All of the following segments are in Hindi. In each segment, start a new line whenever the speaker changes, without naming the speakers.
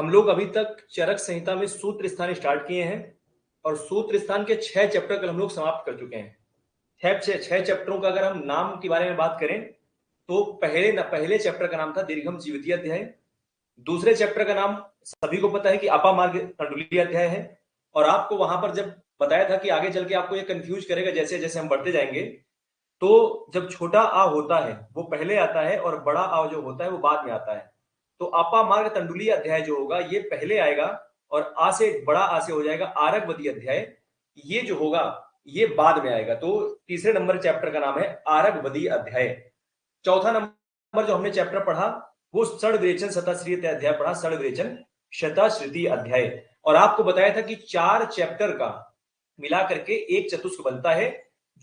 हम लोग अभी तक चरक संहिता में सूत्र स्थान स्टार्ट किए हैं और सूत्र स्थान के 6 चैप्टर कल हम लोग समाप्त कर चुके हैं। छह चैप्टरों का अगर हम नाम के बारे में बात करें तो पहले चैप्टर का नाम था दीर्घम जीवितीय अध्याय। दूसरे चैप्टर का नाम सभी को पता है कि अपामार्ग तंडुलीय अध्याय है। और आपको वहां पर जब बताया था कि आगे चल के आपको ये कंफ्यूज करेगा जैसे जैसे हम बढ़ते जाएंगे, तो जब छोटा आ होता है वो पहले आता है और बड़ा आ जो होता है वो बाद में आता है। तो अपामार्ग तंडुलीय अध्याय जो होगा ये पहले आएगा और आ से बड़ा आ से हो जाएगा आरगवदी अध्याय। ये जो होगा ये बाद में आएगा। तो तीसरे नंबर चैप्टर का नाम है आरगवदी अध्याय। चौथा नंबर जो हमने चैप्टर पढ़ा वो षड्विरेचन शताश्रित अध्याय पढ़ा, षड्विरेचन शताश्रित अध्याय। और आपको बताया था कि 4 चैप्टर का मिला करके एक चतुष्क बनता है।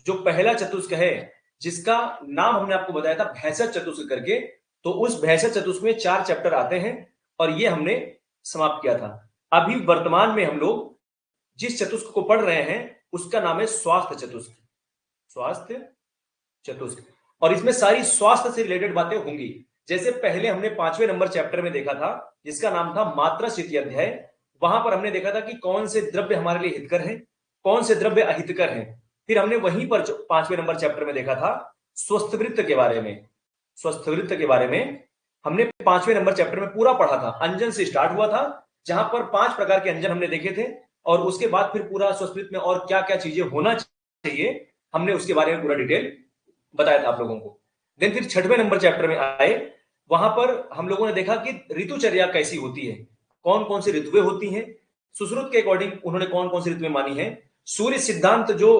जो पहला चतुष्क है जिसका नाम हमने आपको बताया था भैंसक चतुष्क करके, तो उस भैंसक चतुष्क में 4 चैप्टर आते हैं और ये हमने समाप्त किया था। अभी वर्तमान में हम लोग जिस चतुष्क को पढ़ रहे हैं उसका नाम है स्वास्थ्य चतुष्क। स्वास्थ्य चतुष्क, और इसमें सारी स्वास्थ्य से रिलेटेड बातें होंगी। जैसे पहले हमने 5वें नंबर चैप्टर में देखा था जिसका नाम था मात्रा स्थिति अध्याय। वहां पर हमने देखा था कि कौन से द्रव्य हमारे लिए हितकर हैं, कौन से द्रव्य अहितकर हैं। फिर हमने वहीं पर 5वें नंबर चैप्टर में देखा था स्वस्थवृत्त के बारे में। स्वस्थवृत्त के बारे में हमने 5वें नंबर चैप्टर में पूरा पढ़ा था। अंजन से स्टार्ट हुआ था जहां पर 5 प्रकार के अंजन हमने देखे थे और उसके बाद फिर पूरा स्वस्थवृत्त में और क्या क्या चीजें होना चाहिए हमने उसके बारे में पूरा डिटेल बताया था आप लोगों को। देन फिर 6वें नंबर चैप्टर में आए, वहां पर हम लोगों ने देखा कि ऋतुचर्या कैसी होती है, कौन कौन सी ऋतुएं होती हैं, सुश्रुत के अकॉर्डिंग उन्होंने कौन कौन सी ऋतुएं मानी है। सूर्य सिद्धांत जो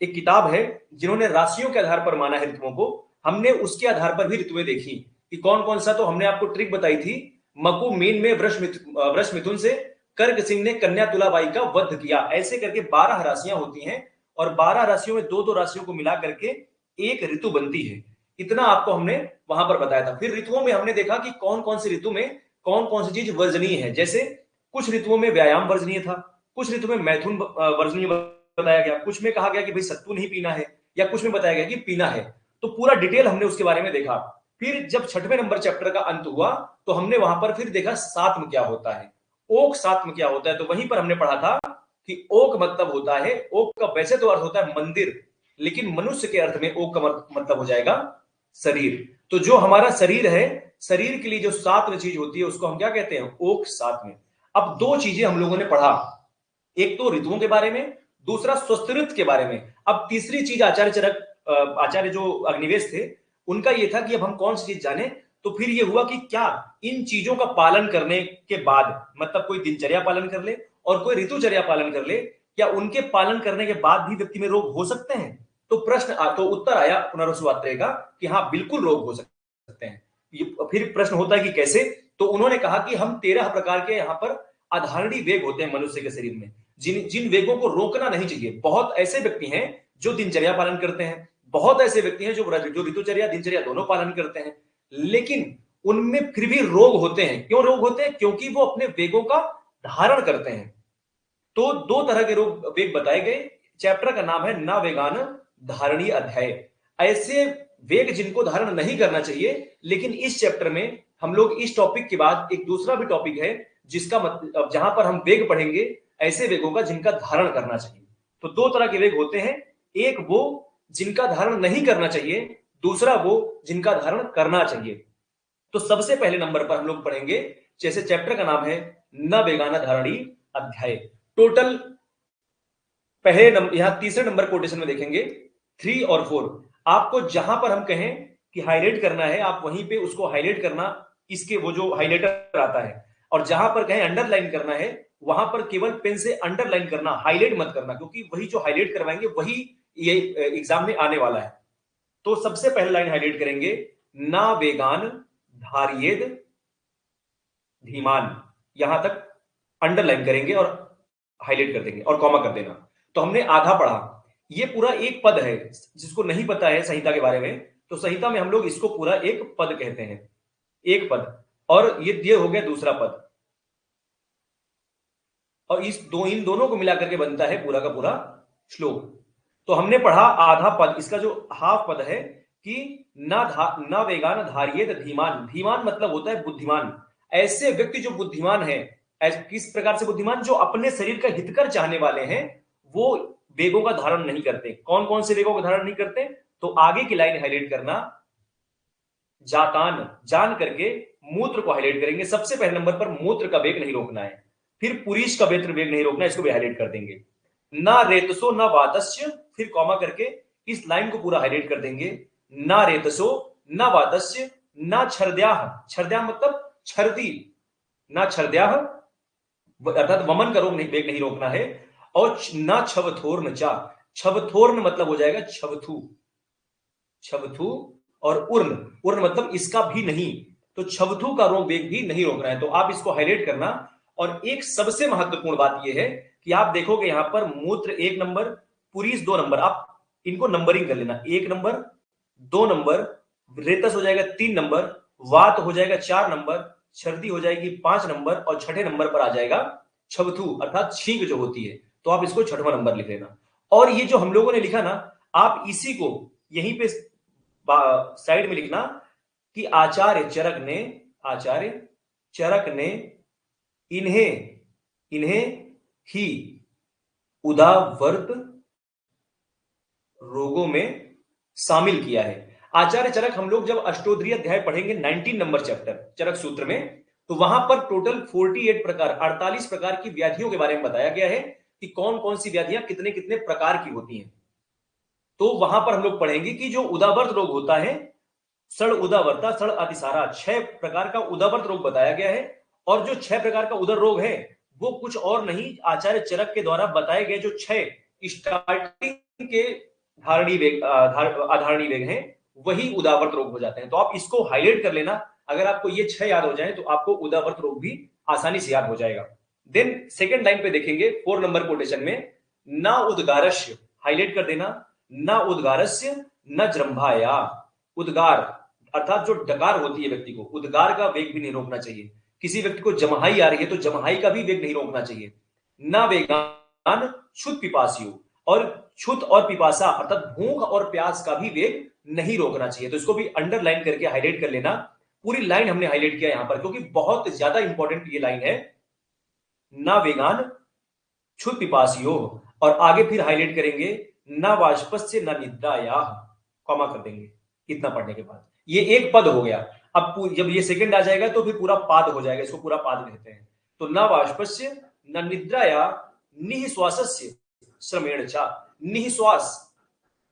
एक किताब है जिन्होंने राशियों के आधार पर माना है ऋतुओं को, हमने उसके आधार पर भी ऋतुएं देखी कि कौन कौन सा। तो हमने आपको ट्रिक बताई थी, मकु मीन में वृष मिथुन से कर्क सिंह ने कन्या तुलाबाई का वध किया। ऐसे करके 12 राशियां होती हैं और 12 राशियों में 2-2 राशियों को मिला करके एक ऋतु बनती है। इतना आपको हमने वहां पर बताया था। फिर ऋतुओं में हमने देखा कि कौन कौन सी ऋतु में कौन कौन सी चीज वर्जनीय है। जैसे कुछ ऋतुओं में व्यायाम वर्जनीय था, कुछ ऋतु में मैथुन वर्जनीय बताया गया, कुछ में कहा गया कि भाई सत्तू नहीं पीना है, या कुछ में बताया गया कि पीना है। तो पूरा डिटेल हमने उसके बारे में देखा। फिर जब 6वें नंबर चैप्टर का अंत हुआ तो हमने वहां पर फिर देखा सात्म क्या होता है, ओक सात्म क्या होता है। तो वहीं पर हमने पढ़ा था कि ओक मतलब होता है, ओक का वैसे तो अर्थ होता है मंदिर, लेकिन मनुष्य के अर्थ में ओक का मतलब हो जाएगा शरीर। तो जो हमारा शरीर है, शरीर के लिए जो सात्व चीज होती है उसको हम क्या कहते हैं, ओक सात्व। अब 2 चीजें हम लोगों ने पढ़ा, एक तो ऋतुओं के बारे में, दूसरा स्वस्थ के बारे में। अब तीसरी चीज आचार्य जो अग्निवेश थे उनका ये था कि अब हम कौन सी चीज जाने। तो फिर ये हुआ कि क्या इन चीजों का पालन करने के बाद, मतलब कोई दिनचर्या पालन कर ले और कोई ऋतुचर्या पालन कर ले, क्या उनके पालन करने के बाद भी व्यक्ति में रोग हो सकते हैं। तो उत्तर आया पुनरुत्पादक का कि हाँ बिल्कुल रोग हो सकते हैं। फिर प्रश्न होता है कि कैसे। तो उन्होंने कहा कि हम 13 प्रकार के यहाँ पर अधारणी वेग होते हैं मनुष्य के शरीर में, जिन वेगों को रोकना नहीं चाहिए। बहुत ऐसे व्यक्ति हैं जो दिनचर्या पालन करते हैं, बहुत ऐसे व्यक्ति हैं जो ऋतुचर्या दिनचर्या दोनों पालन करते हैं, लेकिन उनमें फिर भी रोग होते हैं। क्यों रोग होते हैं? क्योंकि वो अपने वेगों का धारण करते हैं। तो 2 तरह के रोग वेग बताए गए। चैप्टर का नाम है न वेगान धारणीय अध्याय। ऐसे वेग जिनको धारण नहीं करना चाहिए, लेकिन इस चैप्टर में हम लोग इस टॉपिक के बाद एक दूसरा भी टॉपिक है जिसका मतलब जहां पर हम वेग पढ़ेंगे ऐसे वेगों का जिनका धारण करना चाहिए। तो 2 तरह के वेग होते हैं, एक वो जिनका धारण नहीं करना चाहिए, दूसरा वो जिनका धारण करना चाहिए। तो सबसे पहले नंबर पर हम लोग पढ़ेंगे, जैसे चैप्टर का नाम है न वेगाना धारणी अध्याय। टोटल पहले नंबर यहां तीसरे नंबर कोटेशन में देखेंगे 3 और 4। आपको जहां पर हम कहें कि हाईलाइट करना है आप वहीं पे उसको हाईलाइट करना, इसके वो जो हाईलाइटर आता है। और जहां पर कहें अंडरलाइन करना है वहां पर केवल पेन से अंडरलाइन करना, हाईलाइट मत करना, क्योंकि वही जो हाईलाइट करवाएंगे वही ये एग्जाम में आने वाला है। तो सबसे पहले लाइन हाईलाइट करेंगे, ना वेगान धारियेद धीमान, यहां तक अंडरलाइन करेंगे और हाईलाइट कर देंगे और कॉमा कर देना। तो हमने आधा पढ़ा। ये पूरा एक पद है, जिसको नहीं पता है संहिता के बारे में, तो संहिता में हम लोग इसको पूरा एक पद कहते हैं, एक पद। और ये हो गया दूसरा पद, और इन दोनों को मिलाकर के बनता है पूरा का पूरा श्लोक। तो हमने पढ़ा आधा पद, इसका जो हाफ पद है कि न वेगान धारियेत धीमान। धीमान मतलब होता है बुद्धिमान। ऐसे व्यक्ति जो बुद्धिमान है किस प्रकार से बुद्धिमान? जो अपने शरीर का हितकर चाहने वाले हैं वो वेगों का धारण नहीं करते। कौन कौन से वेगों का धारण नहीं करते? तो आगे की लाइन हाईलाइट करना, जातान, जान करके मूत्र को हाईलाइट करेंगे। सबसे पहले नंबर पर मूत्र का वेग नहीं रोकना है, फिर पुरीश का वेग नहीं रोकना है, इसको भी हाईलाइट कर देंगे। ना रेतसो ना वातस्य, फिर कॉमा करके इस लाइन को पूरा हाईलाइट कर देंगे। ना रेतसो ना वातस्य ना छर्द्याह, छर्द्याह मतलब छर्दी, ना छर्द्याह अर्थात वमन का वेग नहीं रोकना है। और ना छवथोर्न चा, छवथोर्न मतलब हो जाएगा छवथु, छवथु। और उर्न, उर्न मतलब इसका भी नहीं, तो छवथु का वेग भी नहीं रोकना है। तो आप इसको हाईलाइट करना। और एक सबसे महत्वपूर्ण बात यह है कि आप देखोगे यहां पर मूत्र 1 नंबर, पुरीस 2 नंबर, आप इनको नंबरिंग कर लेना। 1 नंबर, 2 नंबर, रेतस हो जाएगा 3 नंबर, वात हो जाएगा 4 नंबर, छर्दी हो जाएगी 5 नंबर, और छठे नंबर पर आ जाएगा छवथु अर्थात छींक जो होती है। तो आप इसको छठवां नंबर लिख लेना। और ये जो हम लोगों ने लिखा ना, आप इसी को यहीं पे साइड में लिखना कि आचार्य चरक ने, आचार्य चरक ने इन्हें ही उदावर्त रोगों में शामिल किया है। आचार्य चरक हम लोग जब अष्टोत्तरीय अध्याय पढ़ेंगे 19 नंबर चैप्टर चरक सूत्र में, तो वहां पर टोटल 48 प्रकार, 48 प्रकार की व्याधियों के बारे में बताया गया है कि कौन कौन सी व्याधियां कितने कितने प्रकार की होती हैं। तो वहां पर हम लोग पढ़ेंगे कि जो उदावर्त रोग होता है, सड़ उदावर्ता, सड़ अतिसारा, 6 प्रकार का उदावर्त रोग बताया गया है। और जो 6 प्रकार का उदर रोग है वो कुछ और नहीं, आचार्य चरक के द्वारा बताए गए जो 6 स्टार्टिंग के धारणी वेग, आधारणी वेग हैं, वही उदावर्त रोग हो जाते हैं। तो आप इसको हाईलाइट कर लेना। अगर आपको ये 6 याद हो जाए तो आपको उदावर्त रोग भी आसानी से याद हो जाएगा। देन सेकेंड लाइन पे देखेंगे 4 नंबर कोटेशन में, ना उद्गारस्य, हाईलाइट कर देना, ना उद्गारस्य न जृंभाया, उद्गार अर्थात जो डकार होती है व्यक्ति को, उद्गार का वेग भी नहीं रोकना चाहिए। किसी व्यक्ति को जमहाई आ रही है तो जमहाई का भी वेग नहीं रोकना चाहिए। ना वेगान क्षुत पिपासियो, और क्षुत और पिपासा अर्थात भूख और प्यास का भी वेग नहीं रोकना चाहिए। तो इसको भी अंडरलाइन करके हाईलाइट कर लेना। पूरी लाइन हमने हाईलाइट किया यहां पर क्योंकि बहुत ज्यादा इंपॉर्टेंट ये लाइन है, ना वेगान क्षुत पिपासियो। और आगे फिर हाईलाइट करेंगे, ना वाष्पस्य न निद्राया, कॉमा कर देंगे इतना पढ़ने के बाद। ये एक पद हो गया। अब जब ये सेकंड आ जाएगा तो फिर पूरा पाद हो जाएगा, इसको पूरा पाद कहते हैं। तो न वाष्पस्य न निद्राया निःश्वासस्य श्रमेण चा, निःश्वास,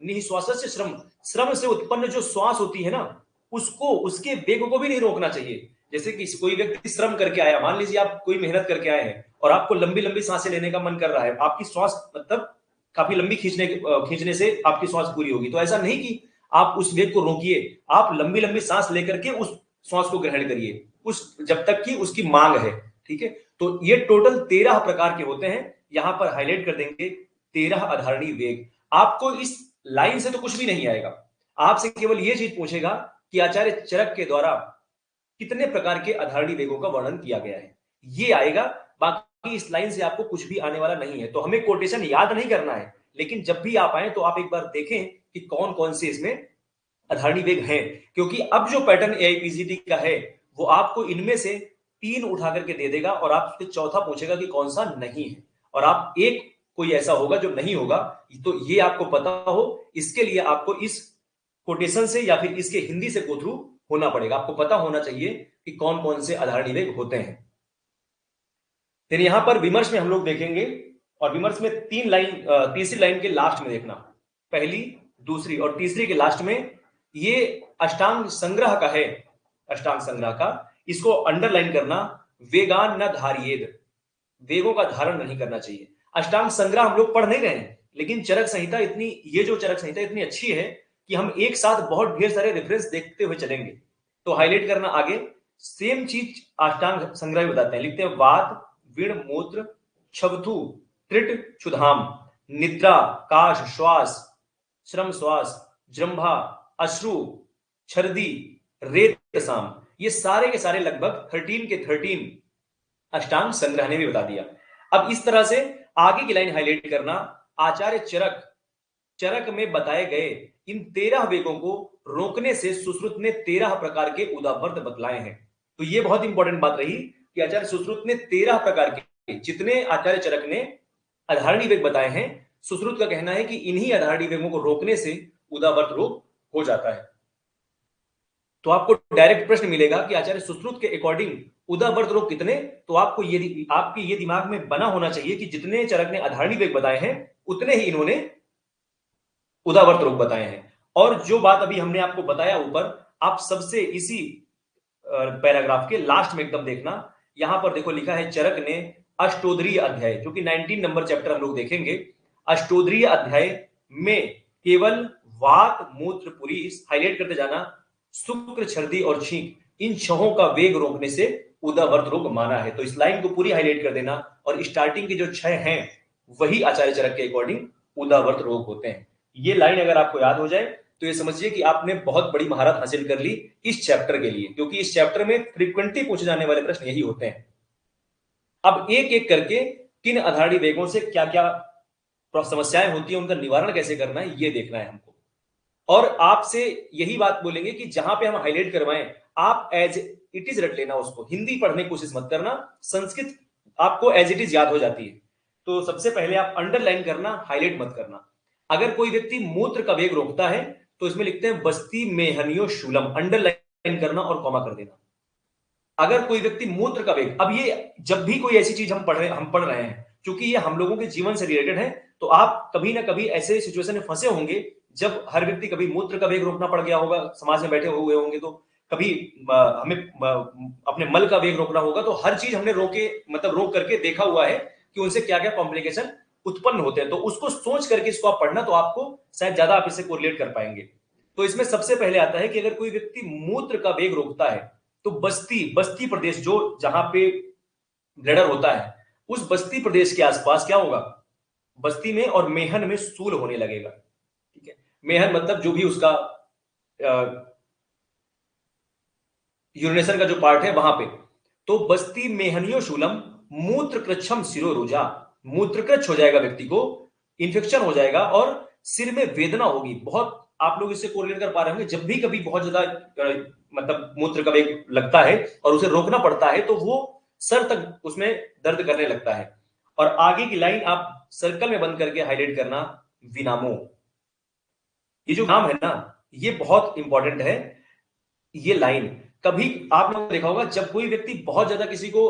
निःश्वासस्य श्रम, श्रम से उत्पन्न जो श्वास होती है ना, उसको, उसके वेग को भी नहीं रोकना चाहिए। जैसे कि कोई व्यक्ति श्रम करके आया, मान लीजिए आप कोई मेहनत करके आए हैं और आपको लंबी लंबी सांसें लेने का मन कर रहा है, आपकी श्वास मतलब काफी लंबी खींचने से आपकी श्वास पूरी होगी। तो ऐसा नहीं कि आप उस वेग को रोकिए, आप लंबी लंबी सांस लेकर के उस श्वास को ग्रहण करिए, उस जब तक कि उसकी मांग है। ठीक है, तो ये टोटल 13 प्रकार के होते हैं। यहां पर हाईलाइट कर देंगे 13 अधारणी वेग। आपको इस लाइन से तो कुछ भी नहीं आएगा, आपसे केवल यह चीज पूछेगा कि आचार्य चरक के द्वारा कितने प्रकार के अधारणी वेगों का वर्णन किया गया है, ये आएगा। बाकी इस लाइन से आपको कुछ भी आने वाला नहीं है। तो हमें कोटेशन याद नहीं करना है, लेकिन जब भी आप आए तो आप एक बार देखें कि कौन कौन से इसमें अधारणी वेग हैं। क्योंकि अब जो पैटर्न एआईपीजीटी का है वो आपको इनमें से 3 उठा करके दे देगा और आपसे चौथा पूछेगा कि कौन सा नहीं है, और आप एक कोई ऐसा होगा जो नहीं होगा। तो ये आपको पता हो, इसके लिए आपको इस कोटेशन से या फिर इसके हिंदी से गो थ्रू होना पड़ेगा। आपको पता होना चाहिए कि कौन कौन से अधारणी वेग होते हैं। फिर यहां पर विमर्श में हम लोग देखेंगे, और विमर्श में 3 लाइन, तीसरी लाइन के लास्ट में देखना, पहली, दूसरी और तीसरी के लास्ट में ये अष्टांग संग्रह का है, अष्टांग संग्रह का, इसको अंडरलाइन करना, वेगान न धारियेद, वेगों का धारण नहीं करना चाहिए। अष्टांग संग्रह हम लोग पढ़ नहीं रहे हैं, लेकिन चरक संहिता इतनी, ये जो चरक संहिता इतनी अच्छी है कि हम एक साथ बहुत ढेर सारे रेफरेंस देखते हुए चलेंगे। तो हाईलाइट करना आगे, सेम चीज अष्टांग संग्रह भी बताते हैं, लिखते हैं वात, विण, मूत्र, छवथु, त्रिट, क्षुधाम, निद्रा, काश, श्वास, श्रम, श्वास, जृंभा, अश्रु, छर्दी, रेतसाम, ये सारे के सारे लगभग 13 के 13 अष्टांग संग्रह ने भी बता दिया। अब इस तरह से आगे की लाइन हाईलाइट करना, आचार्य चरक, चरक में बताए गए इन 13 वेगों को रोकने से सुश्रुत ने 13 प्रकार के उदावर्त बतलाए हैं। तो ये बहुत इंपॉर्टेंट बात रही कि आचार्य सुश्रुत ने 13 प्रकार के, जितने आचार्य चरक ने अधारणी वेग बताए हैं, सुश्रुत का कहना है कि इन्हीं अधारणी वेगों को रोकने से उदावर्त रोग हो जाता है। तो आपको डायरेक्ट प्रश्न मिलेगा कि आचार्य सुश्रुत के अकॉर्डिंग उदावर्त रोग कितने, तो आपको आपके ये दिमाग में बना होना चाहिए कि जितने चरक ने अधारणी वेग बताए हैं उतने ही इन्होंने उदावर्त रोग बताए हैं। और जो बात अभी हमने आपको बताया ऊपर, आप सबसे इसी पैराग्राफ के लास्ट में एकदम देखना, यहां पर देखो लिखा है चरक ने अष्टोदरीय अध्याय, जो कि 19 नंबर चैप्टर हम लोग देखेंगे। अष्टोदरीय अध्याय में केवल वात मूत्र पुरीस हाईलाइट करते जाना, शुक्र छर्दी और छींक, इन छहों का वेग रोकने से उदावर्त रोग माना है। तो इस लाइन को पूरी हाईलाइट कर देना, और स्टार्टिंग के जो 6 हैं वही आचार्य चरक के अकॉर्डिंग उदावर्त रोग होते हैं। ये लाइन अगर आपको याद हो जाए तो ये समझिए कि आपने बहुत बड़ी महारत हासिल कर ली इस चैप्टर के लिए, क्योंकि इस चैप्टर में फ्रीक्वेंटली पूछे जाने वाले प्रश्न यही होते हैं। अब एक एक करके किन अधारणी वेगों से क्या क्या समस्याएं होती है, उनका निवारण कैसे करना है, ये देखना है हमको। और आपसे यही बात बोलेंगे कि जहां पे हम हाईलाइट करवाएं, आप एज इट इज रट लेना, उसको हिंदी पढ़ने की कोशिश मत करना, संस्कृत आपको एज इट इज याद हो जाती है। तो सबसे पहले आप अंडरलाइन करना, हाईलाइट मत करना। अगर कोई व्यक्ति मूत्र का वेग रोकता है तो इसमें लिखते हैं बस्ती मेहनियो शूलम, अंडरलाइन करना और कॉमा कर देना। अगर कोई व्यक्ति मूत्र का वेग, अब ये जब भी कोई ऐसी चीज हम पढ़ रहे हैं, क्योंकि ये हम लोगों के जीवन से रिलेटेड है, तो आप कभी ना कभी ऐसे सिचुएशन में फंसे होंगे जब हर व्यक्ति कभी मूत्र का वेग रोकना पड़ गया होगा, समाज में बैठे हुए होंगे, तो कभी हमें अपने मल का वेग रोकना होगा, तो हर चीज हमने रोक करके देखा हुआ है कि उनसे क्या क्या कॉम्प्लिकेशन उत्पन्न होते हैं। तो उसको सोच करके इसको आप पढ़ना, तो आपको शायद ज्यादा आप इसे कोरिलेट कर पाएंगे। तो इसमें सबसे पहले आता है कि अगर कोई व्यक्ति मूत्र का वेग रोकता है तो बस्ती प्रदेश, जो जहां पे ब्लडर होता है, उस बस्ती प्रदेश के आसपास क्या होगा, बस्ती में और मेहन में सूल होने लगेगा। ठीक है, मेहन मतलब जो भी उसका यूरिनेशन का जो पार्ट है वहां पे। तो बस्ती मेहनियो शूलम मूत्र कृच्छम सिरो रोजा, मूत्रकृच्छ हो जाएगा व्यक्ति को, इंफेक्शन हो जाएगा और सिर में वेदना होगी बहुत। आप लोग इससे कोरिलेट कर पा रहे होंगे, जब भी कभी बहुत ज्यादा मतलब मूत्र का वेग लगता है और उसे रोकना पड़ता है तो वो सर तक उसमें दर्द करने लगता है। और आगे की लाइन आप सर्कल में बंद करके हाईलाइट करना, विनामो। ये जो नाम है ना, ये बहुत इंपॉर्टेंट है। ये लाइन कभी आप लोगों ने देखा होगा, जब कोई व्यक्ति बहुत ज्यादा किसी को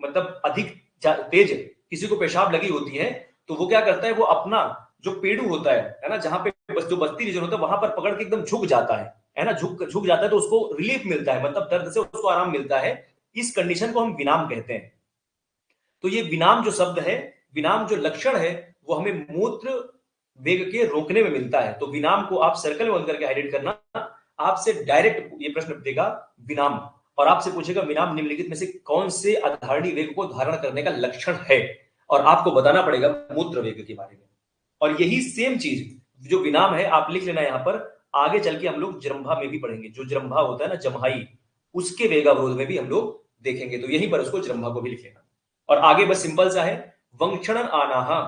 मतलब अधिक तेज किसी को पेशाब लगी होती है, तो वो क्या करता है, वो अपना जो पेड़ू होता है ना, जहां पे जो बस्ती रीजन होता है वहां पर पकड़ के एकदम झुक जाता है ना, झुक जाता है, तो उसको रिलीफ मिलता है, मतलब दर्द से उसको आराम मिलता है। इस कंडीशन को हम विनाम कहते हैं। तो ये विनाम जो शब्द है, विनाम जो लक्षण है, वो हमें मूत्र वेग के रोकने में मिलता है। तो विनाम को आप सर्कल में बंद करके हाईलाइट करना। आपसे डायरेक्ट ये प्रश्न देगा विनाम, और आपसे पूछेगा विनाम निम्नलिखित में से कौन से अधारणी वेग को धारण करने का लक्षण है, और आपको बताना पड़ेगा मूत्र वेग के बारे में। और यही सेम चीज जो विनाम है आप लिख लेना यहां पर, आगे चल के हम लोग जृंभा में भी पढ़ेंगे। जो जृंभा होता है ना, जमहाई, उसके वेगावरोध में भी हम लोग देखेंगे, तो यहीं पर उसको जृंभा को भी लिख लेना। और आगे बस सिंपल सा है, वंक्षण आनाहा,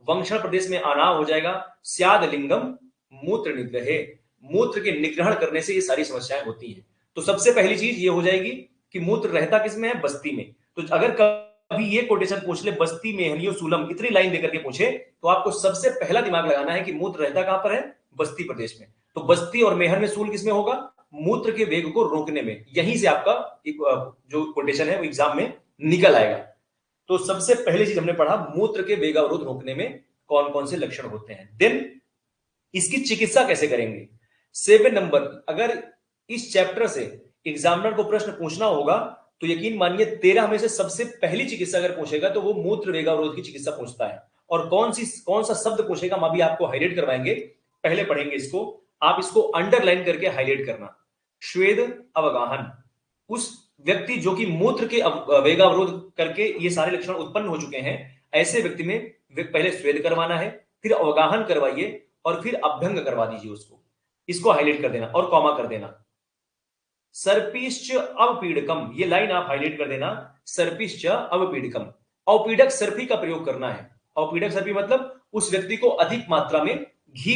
वंक्षण प्रदेश में आना हो जाएगा, स्याद लिंगम मूत्र निग्रहे, मूत्र के निग्रहण करने से ये सारी समस्याएं होती हैं। तो सबसे पहली चीज ये हो जाएगी कि मूत्र रहता किसमें है, बस्ती में। तो अगर कभी ये कोटेशन पूछ ले, बस्ती मेहनियो सूलम, इतनी लाइन देकर के पूछे, तो आपको सबसे पहला दिमाग लगाना है कि मूत्र रहता कहां पर है, बस्ती प्रदेश में। तो बस्ती और मेहर में सूल किसमें होगा, मूत्र के वेग को रोकने में। यहीं से आपका एक जो कोटेशन है वो एग्जाम में निकल आएगा। तो सबसे पहली चीज हमने पढ़ा, मूत्र के वेगावरोध रोकने में कौन कौन से लक्षण होते हैं। देन इसकी चिकित्सा कैसे करेंगे। 7 नंबर, अगर इस चैप्टर से एग्जामिनर को प्रश्न पूछना होगा तो यकीन मानिए 13 में से सबसे पहली चिकित्सा अगर पूछेगा तो वो मूत्र वेगावरोध की चिकित्सा पूछता है। और कौन सा शब्द पूछेगा हम अभी आपको हाईलाइट करवाएंगे, पहले पढ़ेंगे इसको। आप इसको अंडरलाइन करके हाईलाइट करना, श्वेद अवगाहन। उस व्यक्ति जो कि मूत्र के वेगावरोध करके ये सारे लक्षण उत्पन्न हो चुके हैं, ऐसे व्यक्ति में पहले स्वेद करवाना है, फिर अवगाहन करवाइए और फिर अभ्यंग करवा दीजिए उसको। इसको हाईलाइट कर देना और कॉमा कर देना। सर्पिश्च अवपीडकम, ये लाइन आप हाईलाइट कर देना, सर्पिश्च अवपीडकम। अवपीडक सर्पी का प्रयोग करना है। अवपीडक सर्पी मतलब उस व्यक्ति को अधिक मात्रा में घी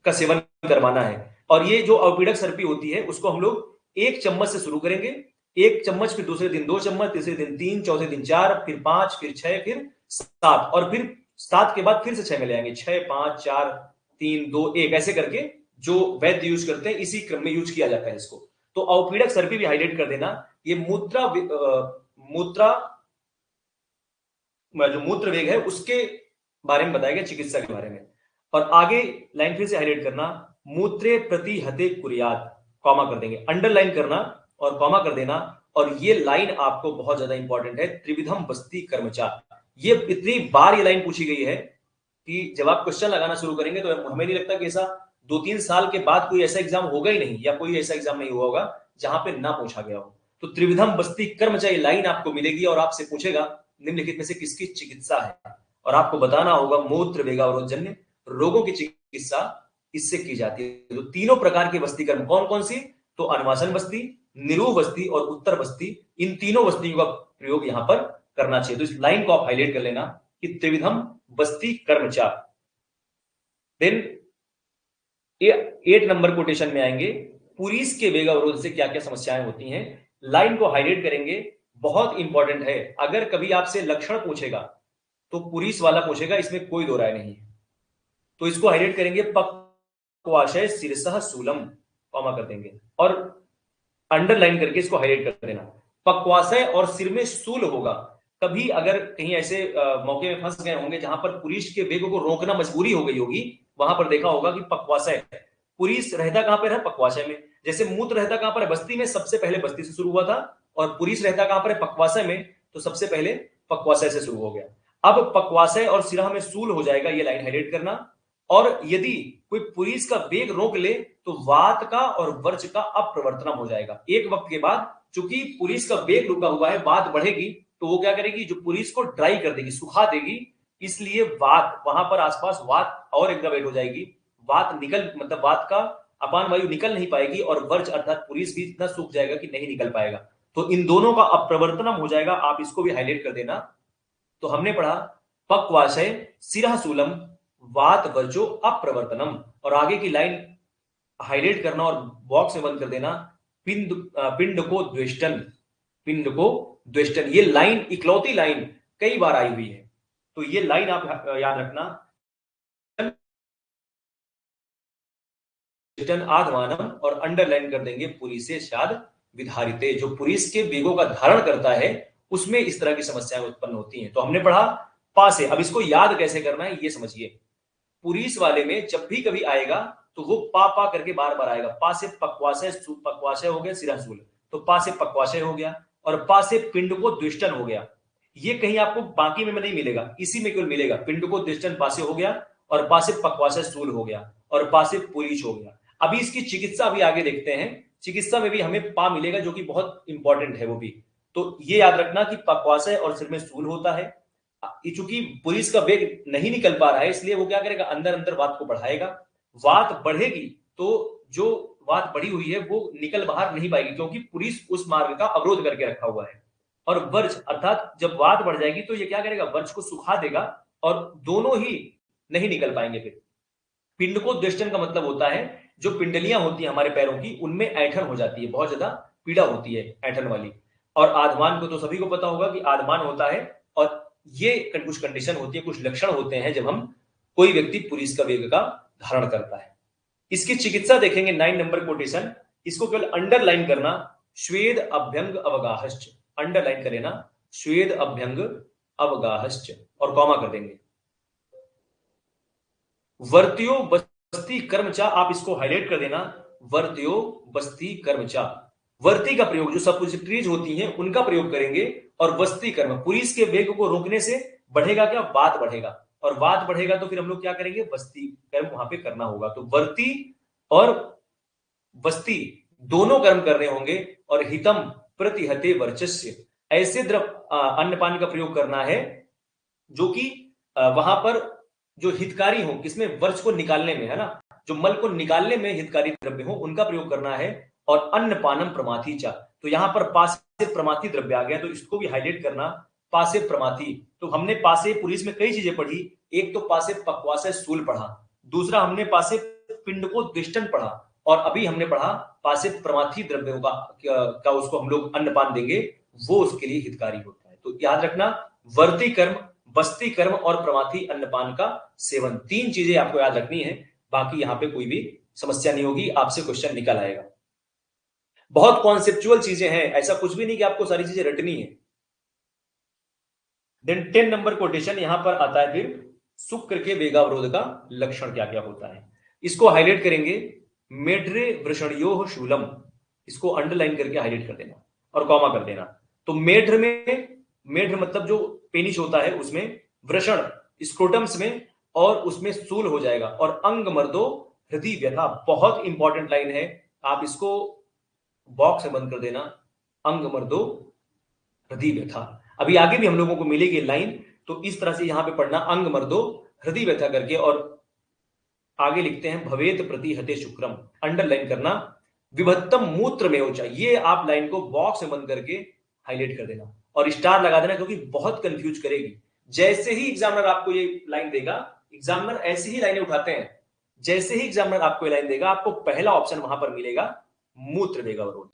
का सेवन करवाना है। और ये जो अवपीडक सर्पी होती है उसको हम लोग 1 चम्मच से शुरू करेंगे, 1 चम्मच, फिर दूसरे दिन 2 चम्मच, तीसरे दिन 3, चौथे दिन 4, फिर 5, फिर 6, फिर 7, और फिर 7 के बाद फिर से 6 में ले आएंगे। 6, 5, 4, 3, 2, 1, ऐसे करके जो वैद्य यूज करते हैं इसी क्रम में यूज किया जाता है इसको। तो अवपीड़क सर्पी भी हाईलाइट कर देना। ये जो मूत्र वेग है उसके बारे में बताया गया, चिकित्सा के बारे में। और आगे लाइन फिर से हाईलाइट करना, मूत्रे प्रति हते कुर्यात, कॉमा कर देंगे, अंडरलाइन करना और कॉमा कर देना। और ये लाइन आपको बहुत ज्यादा इंपॉर्टेंट है, त्रिविधम बस्ती कर्मचार। ये इतनी बार ये लाइन पूछी गई है कि जब आप क्वेश्चन लगाना शुरू करेंगे तो हमें नहीं लगता कि ऐसा 2-3 साल के बाद कोई ऐसा एग्जाम होगा ही नहीं, या कोई ऐसा एग्जाम नहीं हुआ होगा जहां पे ना पूछा गया हो। तो त्रिविधम बस्ती कर्मचारी लाइन आपको मिलेगी और आपसे पूछेगा निम्नलिखित में से किसकी चिकित्सा है, और आपको बताना होगा मूत्र वेगावरोधजन्य रोगों की चिकित्सा इससे की जाती है। तो तीनों प्रकार की बस्ती कर्म कौन कौन सी, तो अनुवासन बस्ती, निरूह बस्ती और उत्तर बस्ती, इन तीनों बस्तियों का प्रयोग यहां पर करना चाहिए। तो इस लाइन को आप हाईलाइट कर लेना कि त्रिविधम बस्ती कर्मचार। देन 8 नंबर कोटेशन में आएंगे, पुरीस के वेगावरोध से क्या क्या समस्याएं होती हैं, लाइन को हाईलाइट करेंगे, बहुत इंपॉर्टेंट है। अगर कभी आपसे लक्षण पूछेगा तो पुरीस वाला पूछेगा, इसमें कोई दो राय नहीं है। तो इसको हाईलाइट करेंगे, पक्वाशय शिरसः शूलम, कॉमा कर देंगे और अंडरलाइन करके इसको हाईलाइट कर देना। पक्वाशय और सिर में शूल होगा। कभी अगर कहीं ऐसे मौके में फंस गए होंगे जहां पर पुरीस के वेगों को रोकना मजबूरी हो गई होगी, वहां पर देखा होगा कि पक्वाशय, पुरीस रहता कहां पर है, पक्वाशय में। जैसे मूत्र रहता कहां पर है, बस्ती में, सबसे पहले बस्ती से शुरू हुआ था। और पुरीस रहता कहां पर है, पक्वाशय में, तो सबसे पहले पक्वाशय से शुरू हो गया। अब पक्वाशय और सिरा में शूल हो जाएगा, ये लाइन हाईलाइट करना। और यदि कोई पुरीस का वेग रोक ले तो वात का और वर्ज का अप्रवर्तनम हो जाएगा। एक वक्त के बाद चूंकि पुरीस का वेग रुका हुआ है, वात बढ़ेगी तो वो क्या करेगी, जो पुरीस को ड्राई कर देगी, सुखा देगी। इसलिए वात, वहां पर आसपास वात और एग्रावेट हो जाएगी, वात निकल, मतलब वात का अपान वायु निकल नहीं पाएगी, और वर्ज अर्थात पुरीस भी इतना सूख जाएगा कि नहीं निकल पाएगा। तो इन दोनों का अप्रवर्तनम हो जाएगा, आप इसको भी हाईलाइट कर देना। तो हमने पढ़ा पक्वाशय शिरः शूलम वात वर्जो अप्रवर्तनम, और आगे की लाइन हाईलाइट करना और बॉक्स में बंद कर देना, पिंड को द्वेष्टन, पिंड को द्वेष्टन। ये लाइन इकलौती लाइन कई बार आई हुई है, तो ये लाइन आप याद रखना, आधमानम, और अंडरलाइन कर देंगे पुरीसे शाद विधारिते। जो पुरीस के वेगों का धारण करता है उसमें इस तरह की समस्याएं उत्पन्न होती हैं। तो हमने पढ़ा पा से। अब इसको याद कैसे करना है ये समझिए। पुरीस वाले में जब भी कभी आएगा तो वो पा पा करके बार बार आएगा। पा से पक्वाशय, पक्वाशय हो गया सिरा शूल, तो पा से पक्वाशय हो गया, और पा से पिंड को द्विष्टन हो गया। ये कहीं आपको बाकी में नहीं मिलेगा, इसी में केवल मिलेगा। पिंड को द्विष्टन पा से हो गया, और पा से पक्वाशय शूल हो गया, और पा से पुरीच हो गया। अभी इसकी चिकित्सा अभी आगे देखते हैं। चिकित्सा में भी हमें पा मिलेगा जो कि बहुत इंपॉर्टेंट है वो भी। तो ये याद रखना कि पक्वाशय और सिर में शूल होता है। चूंकि पुलिस का वेग नहीं निकल पा रहा है, इसलिए वो क्या करेगा, अंदर अंदर वात को बढ़ाएगा। वात बढ़ेगी तो जो वात बढ़ी हुई है वो निकल बाहर नहीं पाएगी, क्योंकि पुलिस उस मार्ग का अवरोध करके रखा हुआ है। और वर्ज अर्थात जब वात बढ़ जाएगी तो ये क्या करेगा, वर्ज को सुखा देगा, और दोनों ही नहीं निकल पाएंगे। फिर पिंड को द्वेष्टन का मतलब होता है जो पिंडलियां होती हैं हमारे पैरों की, उनमें ऐंठन हो जाती है, बहुत ज्यादा पीड़ा होती है ऐंठन वाली। और आधमान को तो सभी को पता होगा कि आधमान होता है, और ये कुछ कंडीशन होती है, कुछ लक्षण होते हैं जब हम कोई व्यक्ति पुलिस का वेग का धारण करता है। इसकी चिकित्सा देखेंगे 9 नंबर कोटेशन, इसको केवल अंडरलाइन करना, श्वेद अभ्यंग अवगाहश्च, अंडरलाइन कर लेना, श्वेद अभ्यंग अवगाहश्च, और कॉमा कर देंगे। वर्त्यो बस्ती कर्मचा, आप इसको हाईलाइट कर देना, वर्त्यो बस्ती कर्मचा। वर्ती का प्रयोग, जो सपोजिटरीज होती हैं उनका प्रयोग करेंगे, और बस्ती कर्म, पुलिस के वेग को रोकने से बढ़ेगा क्या, वात बढ़ेगा, और वात बढ़ेगा तो फिर हम लोग क्या करेंगे, बस्ती कर्म वहां पे करना होगा। तो वर्ती और बस्ती दोनों कर्म करने होंगे, और हितम प्रतिहते वर्चस्य, ऐसे द्रव अन्नपान का प्रयोग करना है जो कि वहां पर जो हितकारी हो, किसमें, वर्ष को निकालने में, है ना, जो मल को निकालने में हितकारी द्रव्य हो उनका प्रयोग करना है। और अन्नपानम प्रमाथी चा, तो यहां पर पासे प्रमाथी द्रव्य आ गया, तो इसको भी हाईलाइट करना, पासे प्रमाथी। तो हमने पासे पुलिस में कई चीजें पढ़ी, एक तो पासे पक्वाशय शूल पढ़ा, दूसरा हमने पासे पिंड को द्विष्टन पढ़ा, और अभी हमने पढ़ा पासित प्रमाथी द्रव्यों का उसको हम लोग अन्नपान देंगे, वो उसके लिए हितकारी होता है। तो याद रखना, वर्ती कर्म, बस्ती कर्म और प्रमाथी अन्नपान का सेवन, 3 चीजें आपको याद रखनी है। बाकी यहां पे कोई भी समस्या नहीं होगी, आपसे क्वेश्चन निकल आएगा। बहुत कॉन्सेप्चुअल चीजें हैं, ऐसा कुछ भी नहीं कि आपको सारी चीजें रटनी है। देन 10 नंबर क्वेश्चन यहां पर आता है फिर, शुक्र के वेगावरोध का लक्षण क्या क्या होता है, इसको हाईलाइट करेंगे। मेढ्रे वृषणयोः शूलम, इसको अंडरलाइन करके हाईलाइट कर देना और कॉमा कर देना। तो मेढ्र में, मेढ्र मतलब जो पेनिस होता है उसमें, वृषण स्क्रोटम्स में, और उसमें शूल हो जाएगा, और अंग मर्दो हृदय व्यथा। बहुत इंपॉर्टेंट लाइन है, आप इसको बॉक्स में बंद कर देना, अंग मर्दो हृदय व्यथा। अभी आगे भी हम लोगों को मिलेगी लाइन, तो इस तरह से यहां पे पढ़ना, अंग मर्दो हृदय व्यथा करके, और आगे लिखते हैं भवेत प्रति हते शुक्रम, अंडरलाइन करना। विभत्तम मूत्र में ऊंचा, ये आप लाइन को बॉक्स में बंद करके हाईलाइट कर देना और स्टार लगा देना, क्योंकि बहुत कंफ्यूज करेगी। जैसे ही एग्जामिनर आपको ये लाइन देगा, एग्जामिनर ऐसी ही लाइनें उठाते हैं, जैसे ही एग्जामिनर आपको ये लाइन देगा, आपको पहला ऑप्शन वहां पर मिलेगा मूत्र वेगावरोध।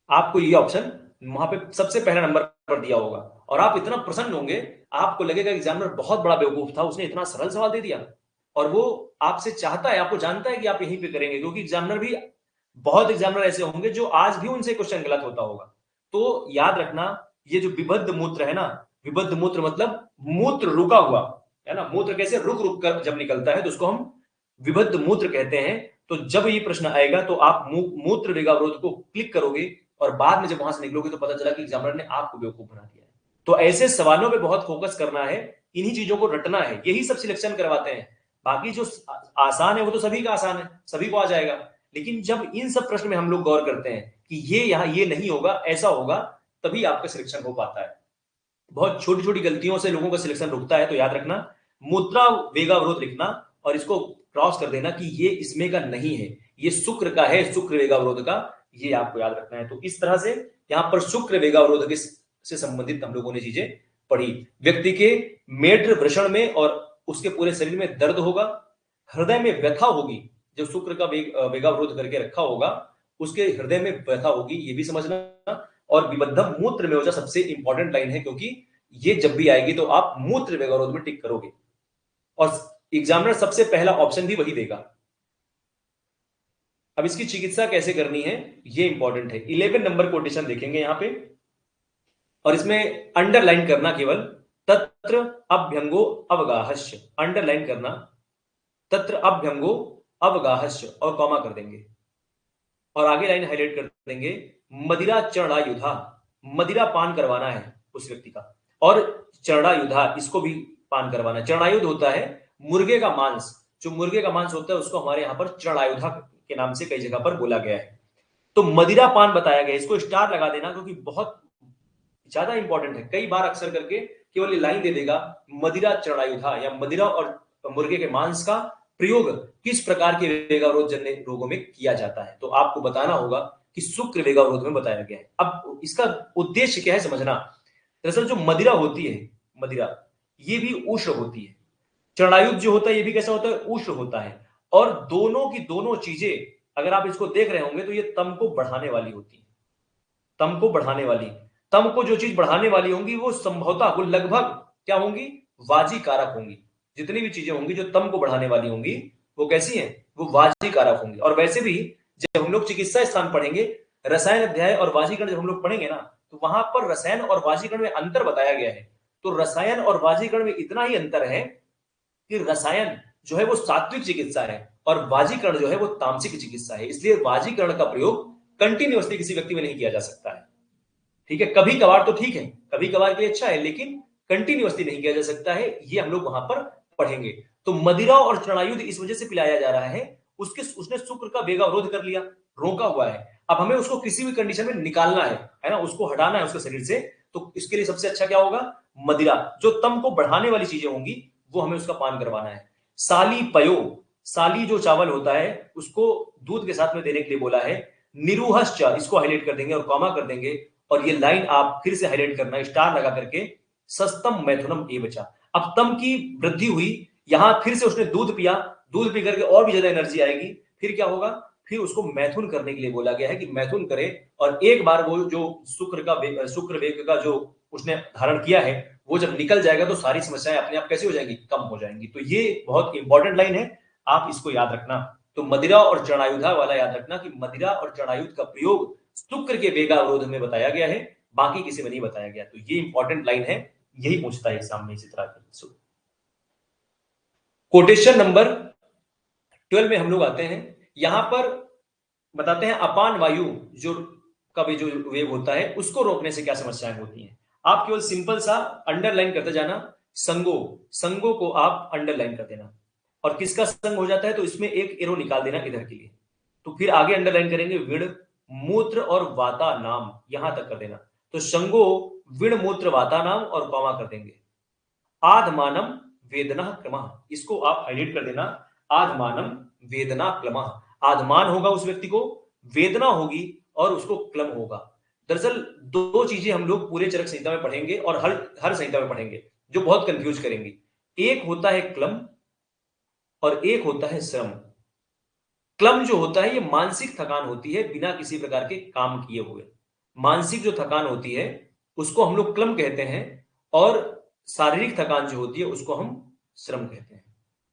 आपको ये ऑप्शन वहां पे सबसे पहला नंबर पर दिया होगा, और आप इतना प्रसन्न होंगे, आपको लगेगा एग्जामिनर बहुत बड़ा बेवकूफ था, उसने इतना सरल सवाल दे दिया। और वो आपसे चाहता है, आपको जानता है कि आप यहीं पे करेंगे, क्योंकि एग्जामिनर भी, बहुत एग्जामिनर ऐसे होंगे जो आज भी उनसे क्वेश्चन गलत होता होगा। तो याद रखना, ये जो विबद्ध मूत्र है ना, विबद्ध मूत्र मतलब मूत्र रुका हुआ है ना, मूत्र कैसे रुक रुक कर जब निकलता है तो उसको हम विबद्ध मूत्र कहते हैं। तो जब ये प्रश्न आएगा तो आप मूत्र वेगावरोध को क्लिक करोगे, और बाद में जब वहां से निकलोगे तो पता चला कि एग्जामिनर ने आपको बेवकूफ बना दिया है। तो ऐसे सवालों पे बहुत फोकस करना है, इन्हीं चीजों को रटना है, यही सब सिलेक्शन करवाते हैं। बाकी जो आसान है वो तो सभी का आसान है, सभी को आ जाएगा। लेकिन जब इन सब प्रश्न में हम लोग गौर करते हैं कि ये यहां ये नहीं होगा, ऐसा होगा, तभी आपका सिलेक्शन हो पाता है। बहुत छोटी छोटी गलतियों से लोगों का सिलेक्शन रुकता है। तो याद रखना, मुद्रा वेगावरोध लिखना और इसको क्रॉस कर देना कि ये इसमें का नहीं है, ये शुक्र का है, शुक्र वेगावरोध का, ये आपको याद रखना है। तो इस तरह से यहां पर शुक्र वेगावरोध से संबंधित हम लोगों ने चीजें पढ़ी। व्यक्ति के मेढ्र वृषण में और उसके पूरे शरीर में दर्द होगा, हृदय में व्यथा होगी, जब शुक्र का वेगावरोध करके रखा होगा उसके हृदय में व्यथा होगी, ये भी समझना। और विबद्धम मूत्र में वजह सबसे इंपॉर्टेंट लाइन है, क्योंकि ये जब भी आएगी तो आप मूत्र वेगावरोध में टिक करोगे, और एग्जामिनर सबसे पहला ऑप्शन भी वही देगा। अब इसकी चिकित्सा कैसे करनी है ये इंपॉर्टेंट है। 11 नंबर क्वेश्चन देखेंगे यहां पे, और इसमें अंडरलाइन करना केवल, तत्र अभ्यंगो अवगाहस्य, अंडरलाइन करना, तत्र अभ्यंगो अवगाहस्य, और कॉमा कर देंगे, और आगे लाइन हाईलाइट कर देंगे, मदिरा चरणायुधा, मदिरा पान करवाना है उस व्यक्ति का, और चरणायुधा इसको भी पान करवाना है। चरणायुध होता है मुर्गे का मांस, जो मुर्गे का मांस होता है उसको हमारे यहां पर चरणायुधा के नाम से कई जगह पर बोला गया है। तो मदिरा पान बताया गया, इसको स्टार लगा देना, क्योंकि बहुत ज्यादा इंपॉर्टेंट है। कई बार अक्सर करके केवल ये लाइन दे देगा, मदिरा चरणायुधा, या मदिरा और मुर्गे के मांस का प्रयोग किस प्रकार के वेगावरोध जन्य रोगों में किया जाता है, तो आपको बताना होगा कि शुक्र वेगावरोध में बताया गया है। अब इसका उद्देश्य क्या है समझना। दरअसल जो मदिरा होती है, मदिरा ये भी उष्ण होती है, चरणायुध जो होता है ये भी कैसा होता है, उष्ण होता है। और दोनों की दोनों चीजें अगर आप इसको देख रहे होंगे तो ये तम को बढ़ाने वाली होती है, तम को बढ़ाने वाली, तम को जो चीज बढ़ाने वाली होंगी वो संभवतः वो लगभग क्या होंगी, वाजी कारक होंगी। जितनी भी चीजें होंगी जो तम को बढ़ाने वाली होंगी वो कैसी हैं, वो वाजी कारक होंगी। और वैसे भी जब हम लोग चिकित्सा स्थान पढ़ेंगे, रसायन अध्याय और वाजीकरण जब हम लोग पढ़ेंगे ना, तो वहां पर रसायन और वाजीकरण में अंतर बताया गया है। तो रसायन और वाजीकरण में इतना ही अंतर है कि रसायन जो है वो सात्विक चिकित्सा है, और वाजीकरण जो है वो तामसिक चिकित्सा है। इसलिए वाजीकरण का प्रयोग कंटिन्यूअसली किसी व्यक्ति में नहीं किया जा सकता है, ठीक है। कभी कभार तो ठीक है, कभी कभार के लिए अच्छा है, लेकिन कंटिन्यूअसली नहीं किया जा सकता है, ये हम लोग वहां पर पढ़ेंगे। तो मदिरा और चरणायुध इस वजह से पिलाया जा रहा है, उसने शुक्र का वेगावरोध कर लिया, रोका हुआ है। अब हमें उसको किसी भी कंडीशन में निकालना है ना, उसको हटाना है उसके शरीर से। तो इसके लिए सबसे अच्छा क्या होगा, मदिरा, जो तम को बढ़ाने वाली चीजें होंगी वो हमें उसका पान करवाना है। साली पयो, साली जो चावल होता है उसको दूध के साथ में देने के लिए बोला है। निरूहश्च, इसको हाईलाइट कर देंगे और कॉमा कर देंगे, और ये लाइन आप फिर से हाईलाइट करना स्टार लगा करके, सस्तम मैथुनम एवचा। अब तम की वृद्धि हुई, यहां फिर से उसने दूध पिया, दूध पी करके और भी ज्यादा एनर्जी आएगी, फिर क्या होगा, फिर उसको मैथुन करने के लिए बोला गया है कि मैथुन करे, और एक बार वो जो शुक्र वेग का जो उसने धारण किया है वो जब निकल जाएगा तो सारी समस्याएं अपने आप कैसे हो जाएंगी, कम हो जाएंगी। तो ये बहुत इंपॉर्टेंट लाइन है, आप इसको याद रखना। तो मदिरा और चरणायुधा वाला याद रखना कि मदिरा और चरणायुध का प्रयोग शुक्र के वेगावरोध में बताया गया है, बाकी किसी में नहीं बताया गया। तो ये इंपॉर्टेंट लाइन है, यही पूछता है एग्जाम में इसी तरह की। कोटेशन नंबर 12 में हम लोग आते हैं, यहां पर बताते हैं अपान वायु जो का भी जो वेग होता है उसको रोकने से क्या समस्याएं होती हैं। आप केवल सिंपल सा अंडरलाइन करते जाना, संगो को आप अंडरलाइन कर देना, और किसका संग हो जाता है तो इसमें एक एरो निकाल देना इधर के लिए। तो फिर आगे अंडरलाइन करेंगे विण मूत्र और वाता नाम, यहां तक कर देना। तो संगो विण मूत्र वाता नाम और कॉमा कर देंगे। आधमानम वेदना क्रमः, इसको आप हाईलाइट कर देना, आधमानम वेदना क्रमः। आधमान होगा उस व्यक्ति को, वेदना होगी और उसको क्लम होगा। दरअसल दो चीजें हम लोग पूरे चरक संहिता में पढ़ेंगे और हर संहिता में पढ़ेंगे जो बहुत कंफ्यूज करेंगी। एक होता है क्लम और एक होता है श्रम। क्लम जो होता है ये मानसिक थकान होती है बिना किसी प्रकार के काम किए हुए, मानसिक जो थकान होती है उसको हम लोग क्लम कहते हैं, और शारीरिक थकान जो होती है उसको हम श्रम कहते हैं।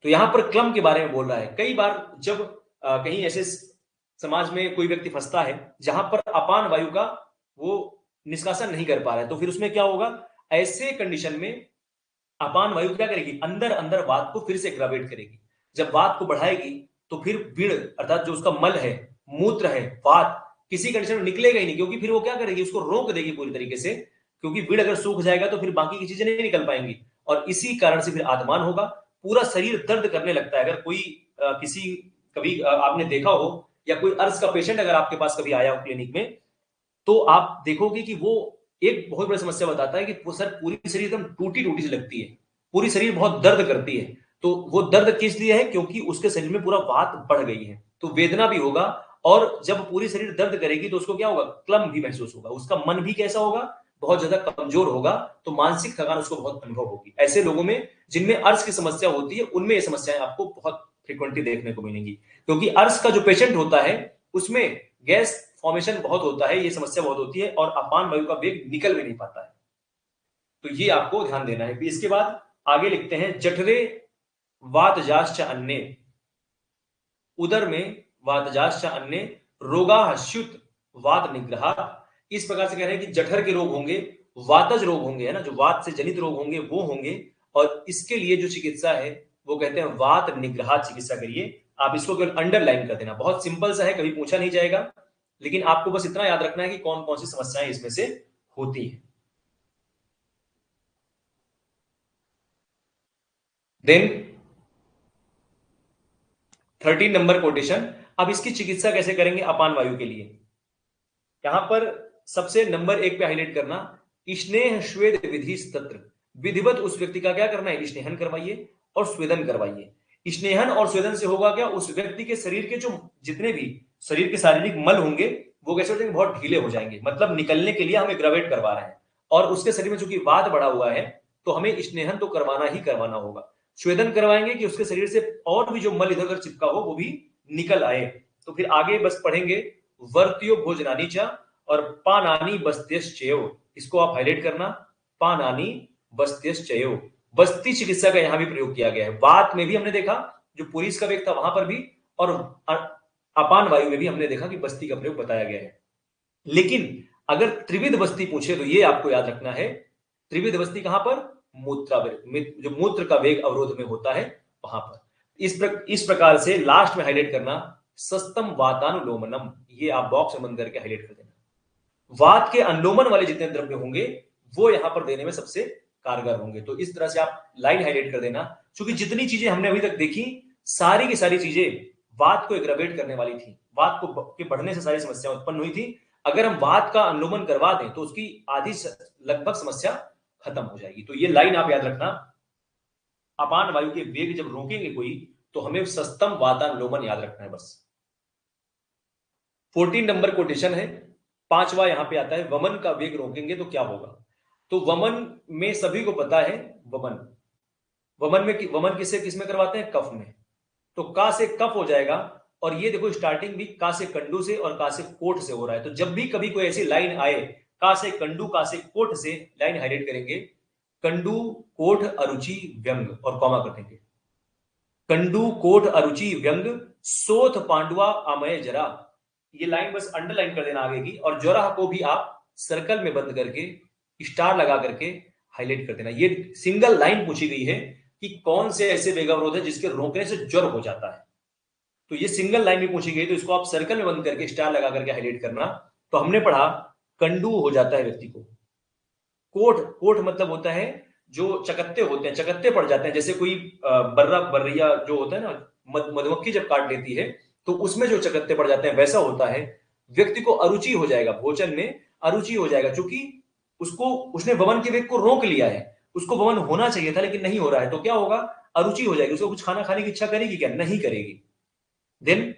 तो यहां पर क्लम के बारे में बोल रहा है। कई बार जब कहीं ऐसे समाज में कोई व्यक्ति फंसता है जहां पर अपान वायु का वो निष्कासन नहीं कर पा रहा है, तो फिर उसमें क्या होगा, ऐसे कंडीशन में अपान वायु क्या करेगी, अंदर अंदर वात को फिर से ग्रावेट करेगी। जब वात को बढ़ाएगी तो फिर विड़ अर्थात जो उसका मल है, मूत्र है, वात किसी कंडीशन में निकलेगा ही नहीं, क्योंकि फिर वो क्या करेगी, उसको रोक देगी पूरी तरीके से, क्योंकि विड़ अगर सूख जाएगा तो फिर बाकी की चीजें नहीं निकल पाएंगी, और इसी कारण से फिर आधमान होगा। पूरा शरीर दर्द करने लगता है। अगर कोई किसी कभी आपने देखा हो, या कोई अर्ज का पेशेंट अगर आपके पास कभी आया हो क्लिनिक में, तो आप देखोगे कि वो एक बहुत बड़ी समस्या बताता है कि वो सर पूरी शरीर एकदम टूटी टूटी सी लगती है, पूरी शरीर बहुत दर्द करती है। तो वो दर्द किस लिए है, क्योंकि उसके शरीर में पूरा वात बढ़ गई है, तो वेदना भी होगा। और जब पूरी शरीर दर्द करेगी तो उसको क्या होगा, क्लम भी महसूस होगा, उसका मन भी कैसा होगा, बहुत ज्यादा कमजोर होगा, तो मानसिक थकान उसको बहुत अनुभव होगी। ऐसे लोगों में जिनमें अर्श की समस्या होती है उनमें ये समस्याएं आपको बहुत फ्रिक्वेंटली देखने को मिलेंगी, क्योंकि अर्श का जो पेशेंट होता है उसमें गैस फॉर्मेशन बहुत होता है, ये समस्या बहुत होती है, और अपान वायु का वेग निकल भी नहीं पाता है। तो ये आपको ध्यान देना है। इसके बाद आगे लिखते हैं जठरे वातजाश्च अन्य, उदर में वातजाश्च अन्य रोगाश्युत वात निग्रह। इस प्रकार से कह रहे हैं कि जठर के रोग होंगे, वातज रोग होंगे, है ना, जो वात से जनित रोग होंगे वो होंगे, और इसके लिए जो चिकित्सा है वो कहते हैं वात निग्रह चिकित्सा करिए। आप इसको केवल अंडरलाइन कर देना, बहुत सिंपल सा है, कभी पूछा नहीं जाएगा, लेकिन आपको बस इतना याद रखना है कि कौन कौन सी समस्याएं इसमें से होती हैं। Then 13 number quotation. अब इसकी चिकित्सा कैसे करेंगे अपान वायु के लिए, यहां पर सबसे नंबर 1 पे हाईलाइट करना, स्नेह स्वेद विधि तत्र। विधिवत उस व्यक्ति का क्या करना है, स्नेहन करवाइए और स्वेदन करवाइए। स्नेहन और स्वेदन से होगा क्या, उस व्यक्ति के शरीर के जो जितने भी शरीर के शारीरिक मल होंगे वो कैसे हो जाएंगे, बहुत ढीले हो जाएंगे, मतलब निकलने के लिए हमें ग्रेवेट करवा रहे हैं, और उसके शरीर में चूंकि वात बढ़ा हुआ है तो हमें स्नेहन तो करवाना ही करवाना होगा। स्वेदन करवाएंगे कि उसके शरीर से और भी जो मल इधर उधर चिपका हो वो भी निकल आए। तो फिर आगे बस पढ़ेंगे वर्त्यो भोजनानी चा और पानानी बस्त्यश्चयो, इसको आप हाईलाइट करना, पानानी बस्त्यश्चयो। बस्ती चिकित्सा का यहां भी प्रयोग किया गया है। वात में भी हमने देखा जो पुरीस का वेग था वहां पर भी, और अपान वायु में भी हमने देखा कि बस्ती का प्रयोग बताया गया है। लेकिन अगर त्रिविध बस्ती पूछे तो ये आपको याद रखना है, त्रिविध बस्ती कहां पर, जो मूत्र का वेग अवरोध में होता है वहां पर। इस प्रकार से लास्ट में हाईलाइट करना सस्तम वातानुलोमनम, ये आप बॉक्स में बंद करके हाईलाइट कर देना। वात के अनुलोमन वाले जितने द्रव्य होंगे वो यहां पर देने में सबसे कारगर होंगे। तो इस तरह से आप लाइन हाईलाइट कर देना, क्योंकि जितनी चीजें हमने अभी तक देखी सारी की सारी चीजें वात को एग्रवेट करने वाली थी, वात को के बढ़ने से सारी समस्या उत्पन्न हुई थी। अगर हम वात का अनुलोमन करवा दें तो उसकी आधी लगभग समस्या खत्म हो जाएगी। तो ये लाइन आप याद रखना, अपान वायु के वेग जब रोकेंगे कोई तो हमें सस्तम वातानुलोमन याद रखना है बस। 14 नंबर कोटेशन है, पांचवा यहां पे आता है वमन का वेग रोकेंगे तो क्या होगा। तो वमन में सभी को पता है, वमन में वमन किससे किसमें करवाते हैं, कफ में। तो का से कफ हो जाएगा और ये देखो स्टार्टिंग भी का से कंडू से और का से कोट से हो रहा है। तो जब भी कभी कोई ऐसी लाइन आए का से कंडू का से कोट से, लाइन हाईलाइट करेंगे, कंडू कोट अरुचि व्यंग और कॉमा कर देंगे। कंडू कोट अरुचि व्यंग सोथ पांडवा अमय जरा, ये लाइन बस अंडरलाइन कर देना आगे की, और जोरा को भी आप सर्कल में बंद करके स्टार लगा करके हाईलाइट कर देना। ये सिंगल लाइन पूछी गई है कि कौन से ऐसे वेगावरोध है जिसके रोकने से ज्वर हो जाता है। तो ये सिंगल लाइन भी पूछी गई, तो इसको आप सर्कल में बंद करके स्टार लगा करके हाईलाइट करना। तो हमने पढ़ा कंडू हो जाता है व्यक्ति को, कोट, कोट मतलब होता है जो चकत्ते होते हैं, चकत्ते पड़ जाते हैं, जैसे कोई बर्रा बर्रिया जो होता है ना, मधुमक्खी जब काट लेती है तो उसमें जो चकत्ते पड़ जाते हैं वैसा होता है। व्यक्ति को अरुचि हो जाएगा, भोजन में अरुचि हो जाएगा, क्योंकि उसको, उसने वमन के वेग को रोक लिया है, उसको वमन होना चाहिए था लेकिन नहीं हो रहा है, तो क्या होगा, अरुचि हो जाएगी, उसको कुछ खाना खाने की इच्छा करेगी क्या, नहीं करेगी। देन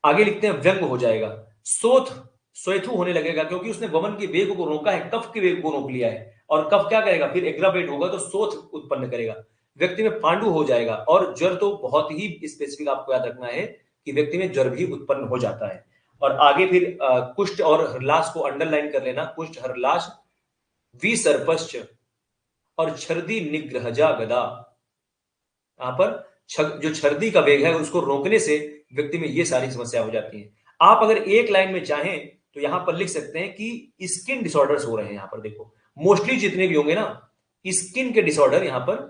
आगे लिखते हैं व्यंग हो जाएगा, सोथ स्वेथु होने लगेगा, क्योंकि उसने वमन के वेग को रोका है, कफ के वेग को रोक लिया है, और कफ क्या करेगा, फिर एग्रावेट होगा तो सोथ उत्पन्न करेगा, व्यक्ति में पांडु हो जाएगा। और ज्वर तो बहुत ही स्पेसिफिक आपको याद रखना है कि व्यक्ति में ज्वर भी उत्पन्न हो जाता है। और आगे फिर कुष्ठ और हरलास को अंडरलाइन कर लेना, कुष्ठ हरलास विसर्पश्च और छर्दी निग्रहजा गदा, यहां पर जो छर्दी का वेग है उसको रोकने से व्यक्ति में ये सारी समस्या हो जाती है। आप अगर एक लाइन में चाहें तो यहां पर लिख सकते हैं कि स्किन डिसऑर्डर्स हो रहे हैं। यहां पर देखो मोस्टली जितने भी होंगे ना स्किन के डिसऑर्डर यहां पर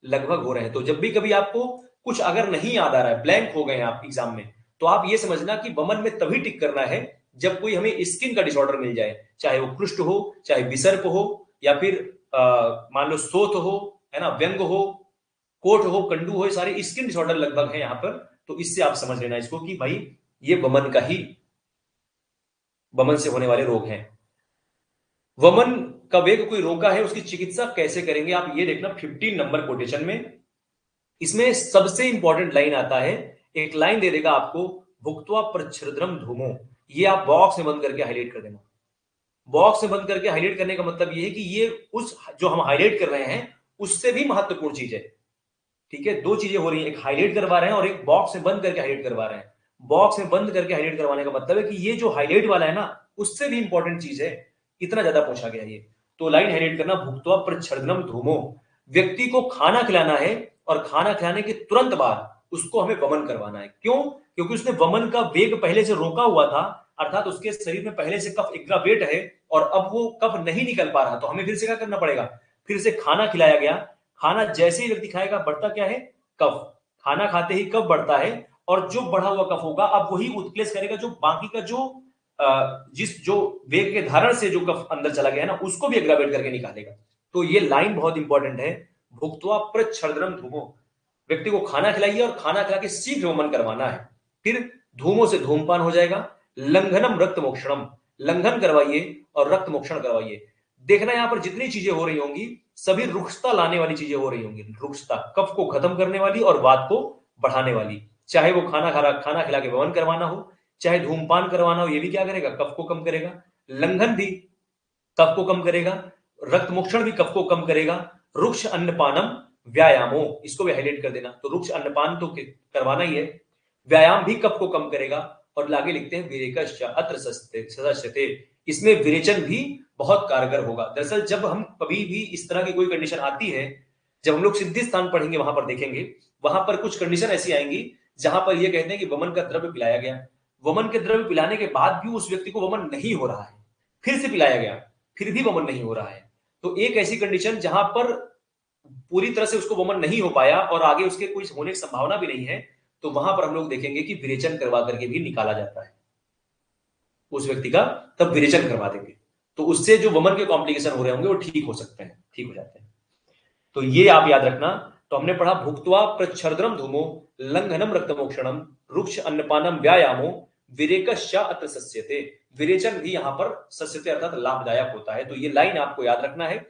लगभग हो रहे हैं। तो जब भी कभी आपको कुछ अगर नहीं याद आ रहा है, ब्लैंक हो गए हैं आप एग्जाम में, तो आप ये समझना कि वमन में तभी टिक करना है जब कोई हमें स्किन का डिसऑर्डर मिल जाए, चाहे वो कुष्ठ हो, चाहे विसर्प हो, या फिर मान लो सोथ हो, है ना, व्यंग हो, कोट हो, कंडू हो, ये सारे स्किन डिसऑर्डर लगभग है यहां पर। तो इससे आप समझ लेना इसको कि भाई ये वमन का ही, वमन से होने वाले रोग हैं। वमन का वेग कोई रोका है, उसकी चिकित्सा कैसे करेंगे आप ये देखना 15 नंबर कोटेशन में। इसमें सबसे इंपॉर्टेंट लाइन आता है, एक लाइन दे देगा आपको, भुक्त्वा प्रच्छ्रद्रम धूमो, ये आप बॉक्स में बंद करके हाईलाइट कर देना। बॉक्स में बंद करके हाईलाइट करने का मतलब ये है कि ये उस जो हम हाईलाइट कर रहे हैं उससे भी महत्वपूर्ण चीज है। ठीक है, दो चीजें हो रही हैं, एक हाईलाइट करवा रहे हैं और एक बॉक्स में बंद करके हाईलाइट करवा रहे हैं। बॉक्स में बंद करके हाईलाइट करवाने का मतलब है कि ये जो हाईलाइट वाला है ना उससे भी इंपॉर्टेंट चीज है, इतना ज्यादा पूछा गया ये। तो लाइन हाईलाइट करना, भुक्त्वा प्रच्छ्रद्रम धूमो, व्यक्ति को खाना खिलाना है और खाना खिलाने के तुरंत बाद उसको हमें वमन करवाना है। क्यों? क्योंकि उसने वमन का वेग पहले से रोका हुआ था, अर्थात उसके शरीर में पहले से कफ एग्रावेट है और अब वो कफ नहीं निकल पा रहा, तो हमें फिर से क्या करना पड़ेगा, फिर से खाना खिलाया गया। खाना जैसे ही व्यक्ति खाएगा बढ़ता क्या है, कफ, खाना खाते ही कफ बढ़ता है, और जो बढ़ा हुआ कफ होगा अब वही उत्प्लेस करेगा जो बाकी का जो जिस जो वेग के धारण से जो कफ अंदर चला गया है ना उसको भी एग्रावेट करके निकालेगा। तो ये लाइन बहुत इंपॉर्टेंट है, भुक्त्वा प्रच्छ्रद्रम धूमो, व्यक्ति को खाना खिलाइए और खाना खिला के शीघ्र वमन करवाना है। फिर धूमो से धूमपान हो जाएगा, लंघनम रक्त मोक्षणम, लंघन करवाइए और रक्त मोक्षण करवाइए। देखना यहां पर जितनी चीजें हो रही होंगी सभी रुक्षता लाने वाली चीजें हो रही होंगी, रुक्षता, कफ को खत्म करने वाली और वात को बढ़ाने वाली। चाहे वो खाना खिला के वमन करवाना हो, चाहे धूमपान करवाना हो, ये भी क्या करेगा, कफ को कम करेगा। लंघन भी कफ को कम करेगा, रक्त मोक्षण भी कफ को कम करेगा। रुक्ष अन्नपानम व्यायामो, इसको भी हाईलाइट कर देना। तो रुक्ष अन्नपान तो करवाना ही है, व्यायाम भी कफ को कम करेगा। और लागे लिखते हैं विरेकश्च अत्र सदस्यते, इसमें विरेचन भी बहुत कारगर होगा। दरअसल जब हम कभी भी इस तरह की कोई कंडीशन आती है, जब हम लोग सिद्धि स्थान पढ़ेंगे वहां पर देखेंगे, वहां पर कुछ कंडीशन ऐसी आएंगी जहां पर ये कहते हैं कि वमन का द्रव्य पिलाया गया, वमन के द्रव्य पिलाने के बाद भी उस व्यक्ति को वमन नहीं हो रहा है, फिर से पिलाया गया फिर भी वमन नहीं हो रहा है। तो एक ऐसी कंडीशन जहां पर पूरी तरह से उसको वमन नहीं हो पाया और आगे उसके कोई होने की संभावना भी नहीं है, तो वहां पर हम लोग देखेंगे कि विरेचन करवा करके भी निकाला जाता है उस व्यक्ति का, तब विरेचन करवा देंगे, तो उससे जो वमन के कॉम्प्लिकेशन हो रहे होंगे वो ठीक हो सकते हैं, ठीक हो जाते हैं। तो ये आप याद रखना। तो हमने पढ़ा भुक्त्वा प्रच्छ्रद्रम धूमो, लंघनम रक्तमोक्षणम, रुक्ष अन्नपानम व्यायामो, विरेकश्च अत्र सस्यते, विरेचन भी यहां पर सस्यते अर्थात लाभदायक होता है। तो ये लाइन आपको याद रखना है,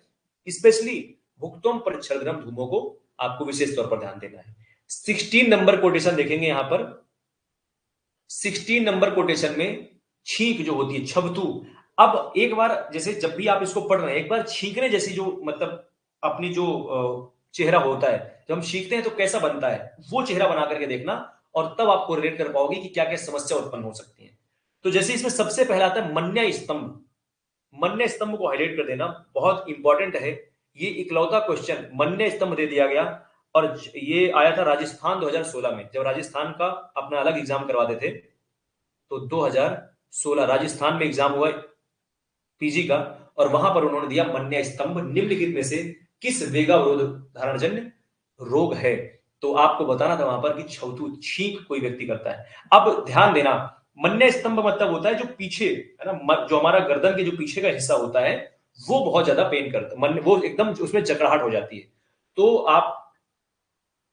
स्पेशली भुक्त्वम प्रच्छ्रद्रम धूमो को आपको विशेष तौर पर ध्यान देना है। 16 नंबर कोटेशन देखेंगे यहां पर, 16 नंबर कोटेशन में छींक जो होती है, छबथू। अब एक बार जैसे जब भी आप इसको पढ़ रहे हैं, एक बार छींकने जैसी जो मतलब अपनी जो चेहरा होता है, जब हम छींकते हैं तो कैसा बनता है वो चेहरा बना करके देखना, और तब आप कोरिलेट कर पाओगे कि क्या क्या समस्या उत्पन्न हो सकती है। तो जैसे इसमें सबसे पहला आता है मन्या स्तंभ। मन्य स्तंभ को हाईलाइट कर देना बहुत इंपॉर्टेंट है। ये इकलौता क्वेश्चन मन्य स्तंभ दे दिया गया, और ये आया था राजस्थान 2016 में, जब राजस्थान का अपना अलग एग्जाम करवाते थे। तो 2016 राजस्थान में एग्जाम हुआ पीजी का, और वहां पर उन्होंने दिया मन्य स्तंभ निम्नलिखित में से किस वेगावरोध धारणजन्य रोग है। तो आपको बताना था वहां पर कि छौथू छींक कोई व्यक्ति करता है। अब ध्यान देना, मन्य स्तंभ मतलब होता है जो पीछे है ना, जो हमारा गर्दन के जो पीछे का हिस्सा होता है वो बहुत ज्यादा पेन करता है, वो एकदम उसमें जकड़ाहट हो जाती है। तो आप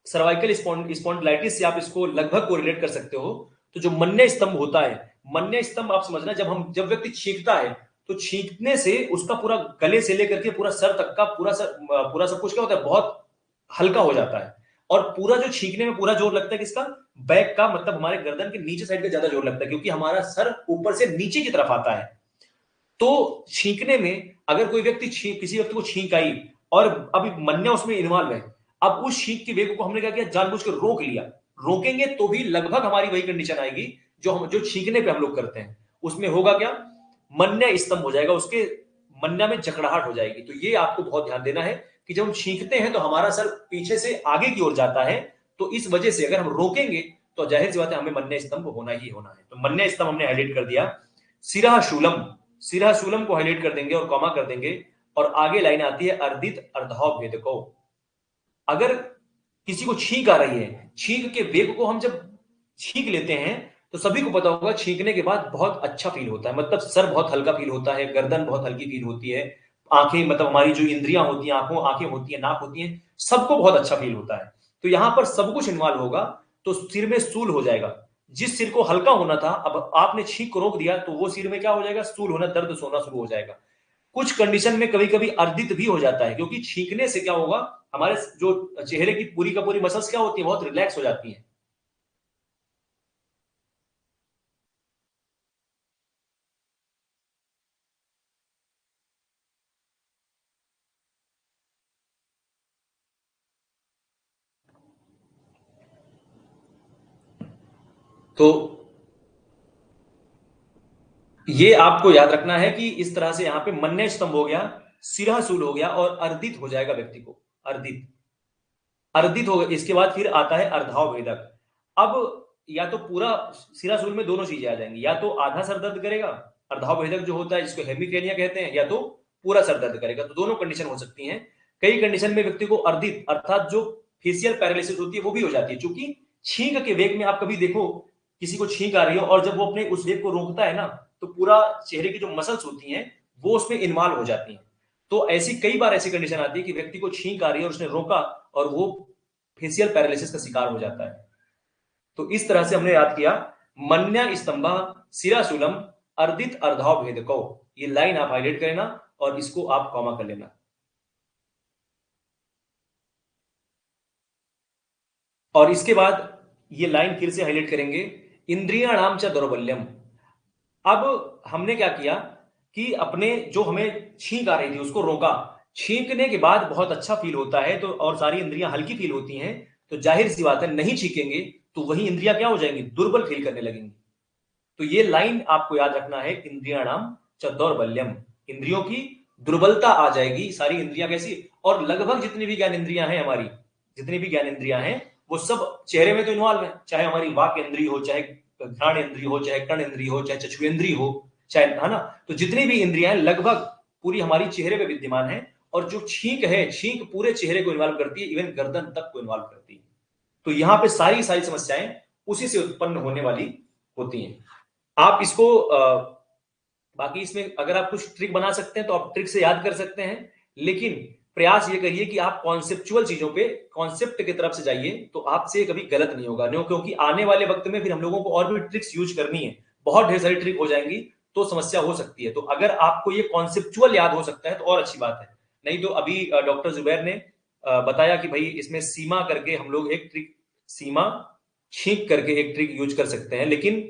सर्वाइकल स्पॉन्डिलाइटिस से आप इसको लगभग कोरिलेट कर सकते हो। तो जो मन्य स्तंभ होता है, मन्य स्तंभ आप समझना, जब व्यक्ति छींकता है तो छींकने से उसका पूरा गले से लेकर के पूरा सर तक का पूरा सब कुछ क्या होता है, बहुत हल्का हो जाता है। और पूरा जो छींकने में पूरा जोर लगता है किसका, बैक का, मतलब हमारे गर्दन के नीचे साइड का ज्यादा जोर लगता है, क्योंकि हमारा सर ऊपर से नीचे की तरफ आता है। तो छींकने में अगर कोई व्यक्ति किसी व्यक्ति को छींक आई और अभी मन्या उसमें इन्वॉल्व है, अब उस छींक के वेग को हमने क्या किया, जानबूझ के रोक लिया। रोकेंगे तो भी लगभग हमारी वही कंडीशन आएगी जो छींकने पे हम लोग करते हैं। उसमें होगा क्या, मन्या स्तंभ हो जाएगा, उसके मन्या में जकड़ाहट हो जाएगी। तो ये आपको बहुत ध्यान देना है कि जब हम छींकते हैं तो हमारा सर पीछे से आगे की ओर जाता है। तो इस वजह से अगर हम रोकेंगे तो जाहिर सी बात है हमें मन्य स्तंभ होना ही होना है। तो मन्य स्तंभ हमने हाईलाइट कर दिया। सिरा शूलम, सिरा शूलम को हाईलाइट कर देंगे और कॉमा कर देंगे। और आगे लाइन आती है अर्दित अर्धाव भेदको। अगर किसी को छींक आ रही है, छींक के वेग को हम जब छींक लेते हैं तो सभी को पता होगा छींकने के बाद बहुत अच्छा फील होता है, मतलब सर बहुत हल्का फील होता है, गर्दन बहुत हल्की फील होती है, आंखें, मतलब हमारी जो इंद्रियां होती हैं, आंखें होती है, नाक होती है, सबको बहुत अच्छा फील होता है। तो यहां पर सब कुछ इन्वॉल्व होगा। तो सिर में सूल हो जाएगा। जिस सिर को हल्का होना था, अब आपने छींक को रोक दिया तो वो सिर में क्या हो जाएगा, सूल होना, दर्द सोना शुरू हो जाएगा। कुछ कंडीशन में कभी कभी अर्दित भी हो जाता है, क्योंकि छींकने से क्या होगा, हमारे जो चेहरे की पूरी का पूरी मसल्स क्या होती है, बहुत रिलैक्स हो जाती है। तो ये आपको याद रखना है कि इस तरह से यहां पे मन्य स्तंभ हो गया, सिरासूल हो गया, और अर्दित हो जाएगा व्यक्ति को, अर्दित, अर्दित हो गया। इसके बाद फिर आता है अर्धाव भेदक। अब या तो पूरा सिरासूल में दोनों चीजें आ जाएंगी, या तो आधा सर दर्द करेगा, अर्धाव भेदक जो होता है जिसको हेमिक्रेनिया कहते हैं, या तो पूरा सर दर्द करेगा। तो दोनों कंडीशन हो सकती हैं। कई कंडीशन में व्यक्ति को अर्दित अर्थात जो फेशियल पैरालिसिस होती है वो भी हो जाती है, क्योंकि छींक के वेग में आप कभी देखो किसी को छींक आ रही है और जब वो अपने उस वेग को रोकता है ना, तो पूरा चेहरे की जो मसल्स होती हैं वो उसमें इन्वॉल्व हो जाती हैं। तो ऐसी कई बार ऐसी कंडीशन आती है कि व्यक्ति को छींक आ रही है और उसने रोका और वो फेशियल पैरालिसिस का शिकार हो जाता है। तो इस तरह से हमने याद किया, मन्या स्तंभा सिराशूलम अर्दित अर्धाव भेदको। ये लाइन आप हाईलाइट करना और इसको आप कॉमा कर लेना। और इसके बाद ये लाइन फिर से हाईलाइट करेंगे, इंद्रियाणाम च दौर्बल्यम। अब हमने क्या किया कि अपने जो हमें छींक आ रही थी उसको रोका। छींकने के बाद बहुत अच्छा फील होता है, तो और सारी इंद्रियां हल्की फील होती हैं। तो जाहिर सी बात है नहीं छींकेंगे तो वही इंद्रियां क्या हो जाएंगी, दुर्बल फील करने लगेंगी। तो ये लाइन आपको याद रखना है, इंद्रियाणाम च दौर्बल्यम। इंद्रियों की दुर्बलता आ जाएगी, सारी इंद्रियां कैसी, और लगभग जितनी भी ज्ञान इंद्रियां हैं हमारी, जितनी भी ज्ञान इंद्रियां हैं वो सब चेहरे में तो इन्वॉल्व है, चाहे हमारी वाक इंद्री हो, चाहे घ्राण इंद्री हो, चाहे कर्ण इंद्री हो, चाहे चक्षुरेंद्री हो, चाहे, है ना। तो जितनी भी इंद्रियां हैं लगभग पूरी हमारी चेहरे पे विद्यमान है। और जो छींक है, छींक पूरे चेहरे को इन्वॉल्व करती है, इवन गर्दन तक को इन्वॉल्व करती है। तो यहां पे सारी सारी समस्याएं उसी से उत्पन्न होने वाली होती हैं। आप इसको बाकी इसमें अगर आप कुछ ट्रिक बना सकते हैं तो आप ट्रिक से याद कर सकते हैं, लेकिन प्रयास ये करिए कि आप कॉन्सेप्चुअल चीजों पे, कॉन्सेप्ट की तरफ से जाइए, तो आपसे कभी गलत नहीं होगा। न्यों, क्योंकि आने वाले वक्त में फिर हम लोगों को और भी ट्रिक्स यूज करनी है, बहुत ढेर सारी ट्रिक हो जाएंगी, तो समस्या हो सकती है। तो अगर आपको ये कॉन्सेप्चुअल याद हो सकता है तो और अच्छी बात है। नहीं तो अभी डॉक्टर जुबैर ने बताया कि भाई इसमें सीमा करके हम लोग एक ट्रिक, सीमा छींक करके एक ट्रिक यूज कर सकते हैं, लेकिन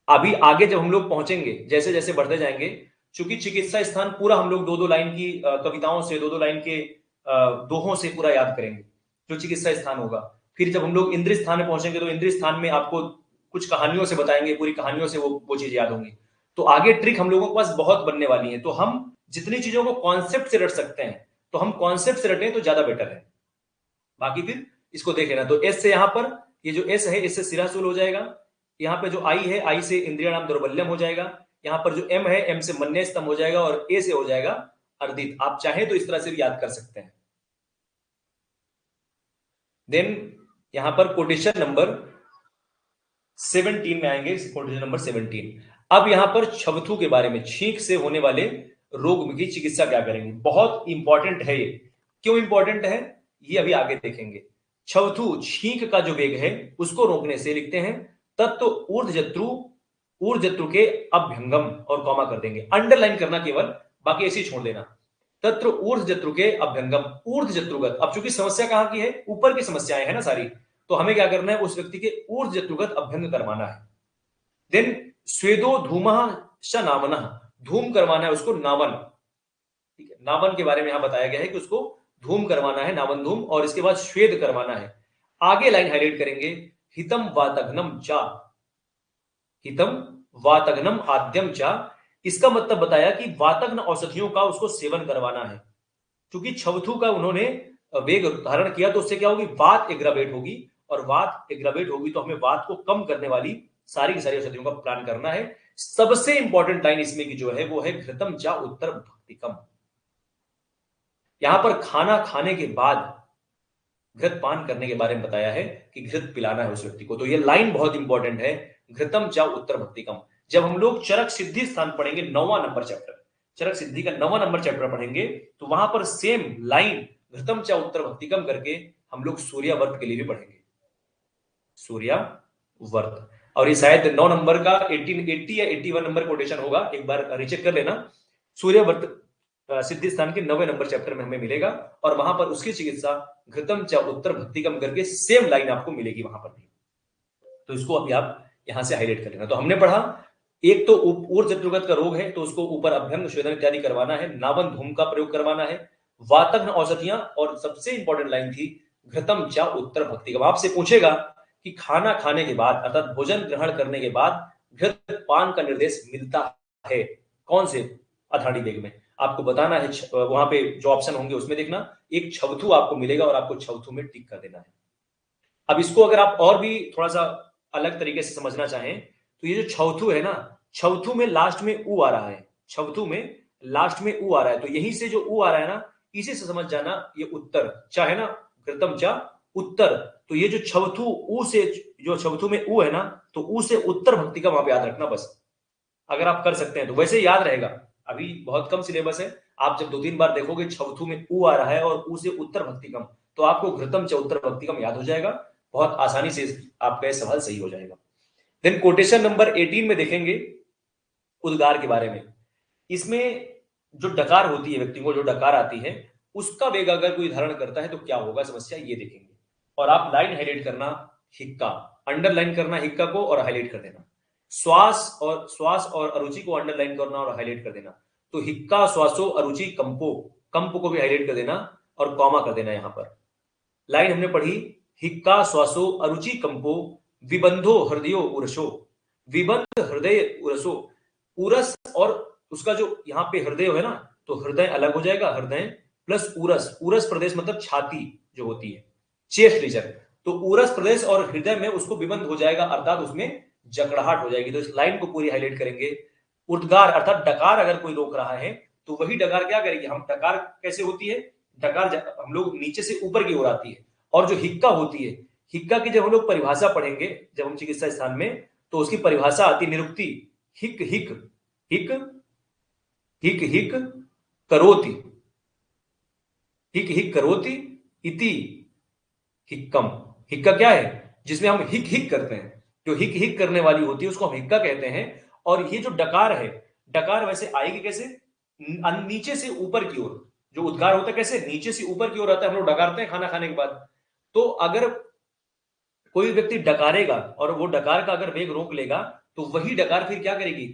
अभी आगे जब हम लोग पहुंचेंगे, जैसे जैसे बढ़ते जाएंगे, चूंकि चिकित्सा स्थान पूरा हम लोग दो दो लाइन की कविताओं से, दो दो लाइन के दोहों से पूरा याद करेंगे जो चिकित्सा स्थान होगा। फिर जब हम लोग इंद्रिय स्थान में पहुंचेंगे तो इंद्रिय स्थान में आपको कुछ कहानियों से बताएंगे, पूरी कहानियों से वो चीज याद होंगी। तो आगे ट्रिक हम लोगों के पास बहुत बनने वाली है। तो हम जितनी चीजों को कॉन्सेप्ट से रट सकते हैं तो हम कॉन्सेप्ट से रटें तो ज्यादा बेटर है। बाकी फिर इसको देख लेना। तो एस से यहां पर ये जो एस है इससे सिरासूल हो जाएगा। यहाँ पे जो आई है, आई से इंद्रिय नाम दौर्बल्यम हो जाएगा। यहाँ पर जो एम है, एम से मन्य स्तंभ हो जाएगा और ए से हो जाएगा अर्दित। आप चाहें तो इस तरह से भी याद कर सकते हैं। देन यहां पर कोटेशन नंबर 17 में आएंगे। Quotation number 17। अब यहां पर छवथू के बारे में, छींक से होने वाले रोग की चिकित्सा क्या करेंगे, बहुत इंपॉर्टेंट है ये। क्यों इंपॉर्टेंट है ये अभी आगे देखेंगे। छवथू, छींक का जो वेग है उसको रोकने से लिखते हैं तत्व ऊर्ध्वजत्रु, ऊर्ध्वजत्रु के अभ्यंगम और कॉमा कर देंगे, अंडरलाइन करना केवल, बाकी ऐसे ही छोड़ देना। तत्र ऊर्ध्वजत्रु के अभ्यंगम, ऊर्ध्वजत्रुगत। अब चूंकि समस्या कहां की है, ऊपर की समस्याएं है ना सारी, तो हमें क्या करना है, उस व्यक्ति के ऊर्ध्वजत्रुगत अभ्यंग करवाना है। देन स्वेदो धूमः श नामनः, धूम करवाना है उसको नावन। ठीक है, नावन के बारे में यहां बताया गया है कि उसको धूम करवाना है, नावन धूम, और इसके बाद श्वेद करवाना है। आगे लाइन हाईलाइट करेंगे, हितम वातघ्नम चा, हितम वातघ्नम आद्यम चा। इसका मतलब बताया कि वातघ्न औषधियों का उसको सेवन करवाना है। क्योंकि छवथू का उन्होंने वेग धारण किया तो उससे क्या होगी, वात एग्रावेट होगी, और वात एग्रावेट होगी तो हमें वात को कम करने वाली सारी की सारी औषधियों का प्लान करना है। सबसे इंपॉर्टेंट लाइन इसमें की जो है वो है घृतम चा उत्तर भक्तिकम। यहां पर खाना खाने के बाद घृत पान करने के बारे में बताया है कि घृत पिलाना है उस व्यक्ति को। तो ये लाइन बहुत इंपॉर्टेंट है, घृतम चा उत्तर भक्तिकम। जब हम लोग चरक सिद्धि स्थान पढ़ेंगे, 9वां नंबर चैप्टर, चरक सिद्धि का 9वां नंबर चैप्टर पढ़ेंगे, तो वहां पर सेम लाइन घृतम चा उत्तर भक्तिकम करके हम लोग सूर्य वर्त के लिए भी पढ़ेंगे, सूर्य वर्त। और ये शायद 9 नंबर का 80 या 81 नंबर कोटेशन होगा, एक बार रिचेक कर लेना। सूर्य वर्त सिद्धि स्थान के 9वें नंबर चैप्टर में हमें मिलेगा, और वहां पर उसकी चिकित्सा घृतम चा उत्तर भक्तिकम करके सेम लाइन आपको मिलेगी वहां पर भी। तो इसको अभी आप यहां से हाईलाइट कर लेना। तो हमने पढ़ा, एक तो ऊर्ध्वजत्रुगत का रोग है तो उसको ऊपर अभ्यंग स्वेदन इत्यादि करवाना है, नावन धूम का प्रयोग करवाना है, वातघ्न औषधियां, और सबसे इंपॉर्टेंट लाइन थी घृतम चा उत्तर भक्तिकम। आपसे पूछेगा कि खाना खाने के बाद अर्थात भोजन ग्रहण करने के बाद घृत पान का निर्देश मिलता है कौन से अथाड़ी वेग में, आपको बताना है। वहां पे जो ऑप्शन होंगे उसमें देखना, एक छवथू आपको मिलेगा और आपको छवथू में टिक कर देना है। अब इसको अगर आप और भी थोड़ा सा अलग तरीके से समझना चाहें तो ये जो छवथू है ना, छवथू में लास्ट में ऊ आ रहा है, छवथू में लास्ट में ऊ आ रहा है, तो यहीं से जो ऊ आ रहा है ना, इसी से समझ जाना ये उत्तर चा है ना, घृतम चा उत्तर। तो ये जो छवथू ऊ से, जो छवथू में ऊ है ना, तो ऊ से उत्तर भक्ति का वहां पे याद रखना बस। अगर आप कर सकते हैं तो वैसे याद रहेगा, अभी बहुत कम सिलेबस है। आप जब 2-3 बार देखोगे छवथू में ऊ आ रहा है और ऊ से उत्तर भक्तिकम, तो आपको घृतम च उत्तर भक्तिकम याद हो जाएगा, बहुत आसानी से आपका यह सवाल सही हो जाएगा। देन कोटेशन नंबर 18 में देखेंगे उद्गार के बारे में। इसमें जो डकार होती है, व्यक्ति को जो डकार आती है उसका वेग अगर कोई धारण करता है तो क्या होगा समस्या, ये देखेंगे। और आप लाइन हाईलाइट करना, हिक्का अंडरलाइन करना, हिक्का को और हाईलाइट कर देना। श्वास और अरुचि को अंडरलाइन करना और हाईलाइट कर देना। तो हिक्का श्वासो अरुचि कंपो, कंप को भी हाईलाइट कर देना और कॉमा कर देना। यहां पर लाइन हमने पढ़ी, हिक्का श्वासो अरुचि कंपो विबंधो हृदयो उरसो, विबंध हृदय उरसो, उरस और उसका जो यहाँ पे हृदय है ना, तो हृदय अलग हो जाएगा, हृदय प्लस उरस, उरस प्रदेश मतलब छाती जो होती है, चेस्ट रीजन, तो उरस प्रदेश और हृदय में उसको विबंध हो जाएगा, अर्थात उसमें जकड़ाहट हो जाएगी। तो इस लाइन को पूरी हाईलाइट करेंगे। उद्गार अर्थात डकार अगर कोई रोक रहा है तो वही डकार क्या करेगी, हम डकार कैसे होती है, डकार हम लोग नीचे से ऊपर की ओर आती है, और जो हिक्का होती है, हिक्का की जब हम लोग परिभाषा पढ़ेंगे जब हम चिकित्सा स्थान में, तो उसकी परिभाषा आती निरुक्ति, हिक हिक हिक हिक हिक करोति, हिक हिक करोति इति हिक्कम। हिक्का क्या है, जिसमें हम हिक हिक करते हैं, जो हिक हिक करने वाली होती है उसको हम हिक्का कहते हैं। और ये जो डकार है, डकार वैसे आएगी कैसे, नीचे से ऊपर की ओर, जो उद्गार होता है कैसे नीचे से ऊपर की ओर आता है, हम लोग डकारते हैं खाना खाने के बाद। तो अगर कोई व्यक्ति डकारेगा और वो डकार का अगर वेग रोक लेगा तो वही डकार फिर क्या करेगी,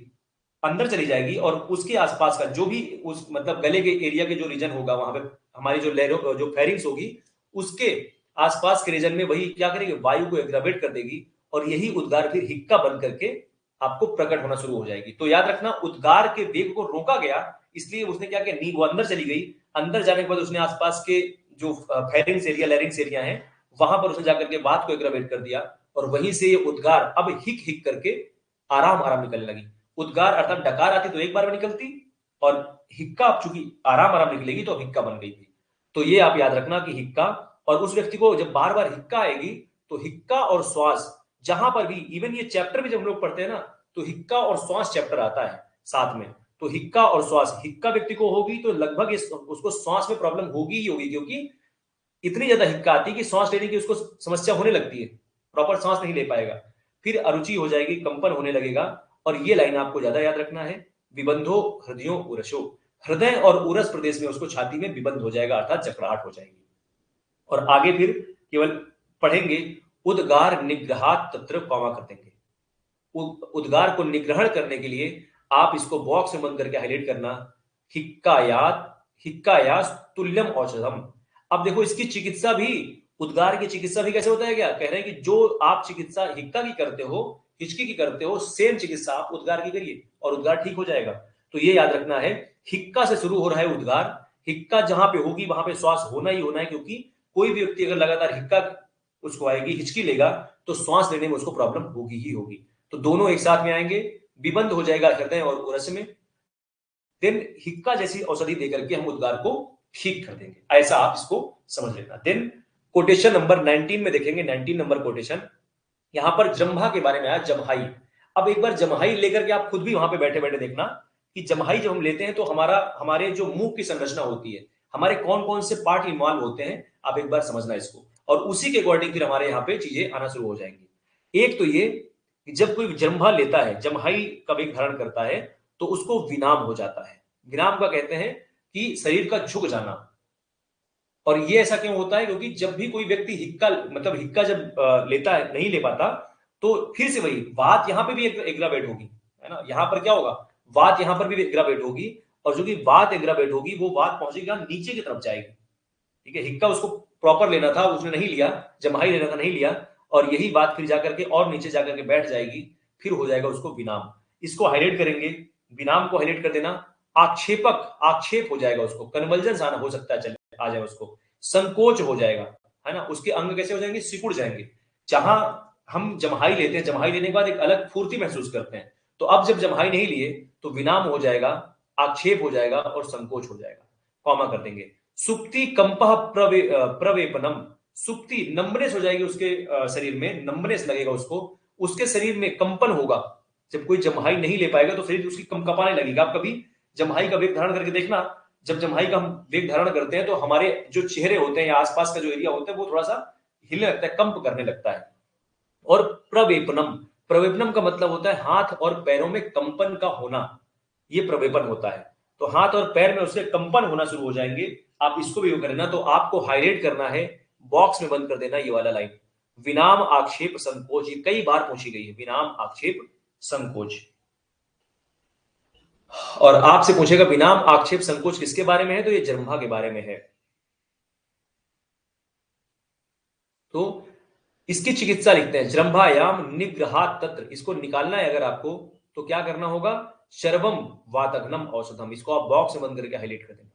अंदर चली जाएगी, और उसके आसपास का जो भी उस मतलब गले के एरिया के जो रीजन होगा वहां पे हमारी जो लहरों जो फेरिंग्स होगी उसके आसपास के रीजन में वही क्या करेगी, वायु को एग्रावेट कर देगी और यही उद्गार फिर हिक्का बन करके आपको प्रकट होना शुरू हो जाएगी। तो याद रखना, उद्गार के वेग को रोका गया, इसलिए उसने क्या किया, नी वो अंदर चली गई। अंदर जाने के बाद उसने आसपास के जो फेरिंग्स एरिया, लैरिंग्स एरिया है, वहां पर उसने जाकर के बात को एग्रावेट कर दिया और वहीं से ये उद्गार अब हिक हिक करके आराम आराम निकलने लगी। उद्गार अर्थात डकार आती तो एक बार में निकलती, और हिक्का अब चूंकि आराम आराम निकलेगी तो हिक्का बन गई थी। तो ये आप याद रखना कि हिक्का, और उस व्यक्ति को जब बार बार हिक्का आएगी तो हिक्का और श्वास जहां पर भी, इवन ये चैप्टर भी जब हम लोग पढ़ते हैं ना, तो हिक्का और श्वास चैप्टर आता है साथ में। तो हिक्का और श्वास, हिक्का व्यक्ति को होगी तो लगभग उसको श्वास में प्रॉब्लम होगी ही होगी, क्योंकि इतनी ज्यादा हिक्का आती है कि सांस लेने की उसको समस्या होने लगती है, प्रॉपर सांस नहीं ले पाएगा। फिर अरुचि हो जाएगी, कंपन होने लगेगा। और ये लाइन आपको ज्यादा याद रखना है, विबंधो हृदयों उरशो, हृदय और उरस प्रदेश में उसको छाती में विबंध हो जाएगा, अर्थात जकड़ाहट हो जाएगी। और आगे फिर केवल पढ़ेंगे उद्गार निग्रहात तत्र कॉमा कर देंगे। उद्गार को निग्रहण करने के लिए आप इसको बॉक्स में बंद करके हाईलाइट करना, हिक्कायात हिक्कायास तुल्यम औषधम। अब देखो इसकी चिकित्सा भी, उद्गार की चिकित्सा भी कैसे होता है, क्या कह रहे हैं कि जो आप चिकित्सा हिक्का की करते हो, हिचकी की करते हो, सेम चिकित्सा आप उद्गार की करिए और उद्गार ठीक हो जाएगा। तो ये याद रखना है, हिक्का से शुरू हो रहा है उद्गार, हिक्का जहां पे होगी वहां पे श्वास होना ही होना है, क्योंकि कोई भी व्यक्ति अगर लगातार हिक्का उसको आएगी, हिचकी लेगा, तो श्वास लेने में उसको प्रॉब्लम होगी ही होगी। तो दोनों एक साथ में आएंगे, विबंध हो जाएगा हृदय और उरस में, देन हिक्का जैसी औषधि देकर के हम उद्गार को ठीक कर देंगे। ऐसा आप इसको समझ लेना। देन कोटेशन नंबर 19 में देखेंगे, 19 नंबर कोटेशन, यहां पर जम्भा के बारे में आया, जमहाई। अब एक बार जमहाई लेकर के आप खुद भी वहां पे बैठे बैठे देखना कि जमहाई जब हम लेते हैं तो हमारे जो मुंह की संरचना होती है, हमारे कौन कौन से पार्ट इन्वॉल्व होते हैं, आप एक बार समझना इसको, और उसी के अकॉर्डिंग फिर हमारे यहाँ पे चीजें आना शुरू हो जाएंगी। एक तो ये कि जब कोई जम्भा लेता है, जमहाई का वेग धारण करता है, तो उसको विनाम हो जाता है। विनाम का कहते हैं कि शरीर का झुक जाना। और ये ऐसा क्यों होता है, क्योंकि जब भी कोई व्यक्ति हिक्का, मतलब हिक्का जब लेता है, नहीं ले पाता, तो फिर से वही वात यहां पे भी एग्रावेट होगी, है ना, यहां पर क्या होगा, वात यहां पर भी एग्रावेट होगी, और जो कि वात एग्रावेट होगी वो वात पहुंचेगी नीचे की तरफ जाएगी। ठीक है, हिक्का उसको प्रॉपर लेना था, उसने नहीं लिया, जमहाई लेना था, नहीं लिया, और यही बात फिर जाकर के और नीचे जाकर के बैठ जाएगी, फिर हो जाएगा उसको विनाम। इसको हाईलाइट करेंगे, विनाम को हाईलाइट कर देना। आक्षेपक, आक्षेप हो जाएगा उसको, कन्वर्जेंस आना हो सकता है, चले आ जाए उसको, संकोच हो जाएगा, है ना, उसके अंग कैसे हो जाएंगे, सिकुड़ जाएंगे। जहां हम जमहाई लेते हैं, जमहाई लेने के बाद एक अलग फूर्ति महसूस करते हैं, तो अब जब जमहाई नहीं लिए तो विनाम हो जाएगा, आक्षेप हो जाएगा और संकोच हो जाएगा, कॉमा कर देंगे। सुक्ति कंपह प्रवेपनम, सुक्ति नंबनेस हो जाएगी उसके शरीर में, नंबनेस लगेगा उसको, उसके शरीर में कंपन होगा। जब कोई जमहाई नहीं ले पाएगा तो शरीर उसकी कंपाने लगेगा। आप कभी जमहाई का वेग धारण करके देखना, जब जमहाई का हम वेग धारण करते हैं तो हमारे जो चेहरे होते हैं या आसपास का जो एरिया होता है वो थोड़ा सा हिलने लगता है, कंप करने लगता है। और प्रवेपनम, प्रवेपनम का मतलब होता है हाथ और पैरों में कंपन का होना, ये प्रवेपन होता है। तो हाथ और पैर में उसके कंपन होना शुरू हो जाएंगे, आप इसको भी करना। तो आपको हाईलाइट करना है, बॉक्स में बंद कर देना ये वाला लाइन, विनाम आक्षेप संकोच, ये कई बार पूछी गई है, विनाम आक्षेप संकोच। और आपसे पूछेगा विनाम आक्षेप संकोच किसके बारे में है, तो ये जम्भा के बारे में है। तो इसकी चिकित्सा लिखते हैं, जृंभायाम निग्रहात तत्र, इसको निकालना है अगर आपको तो क्या करना होगा, शर्वम वातघ्नम औषधम, इसको आप बॉक्स में बंद करके हाईलाइट कर देना।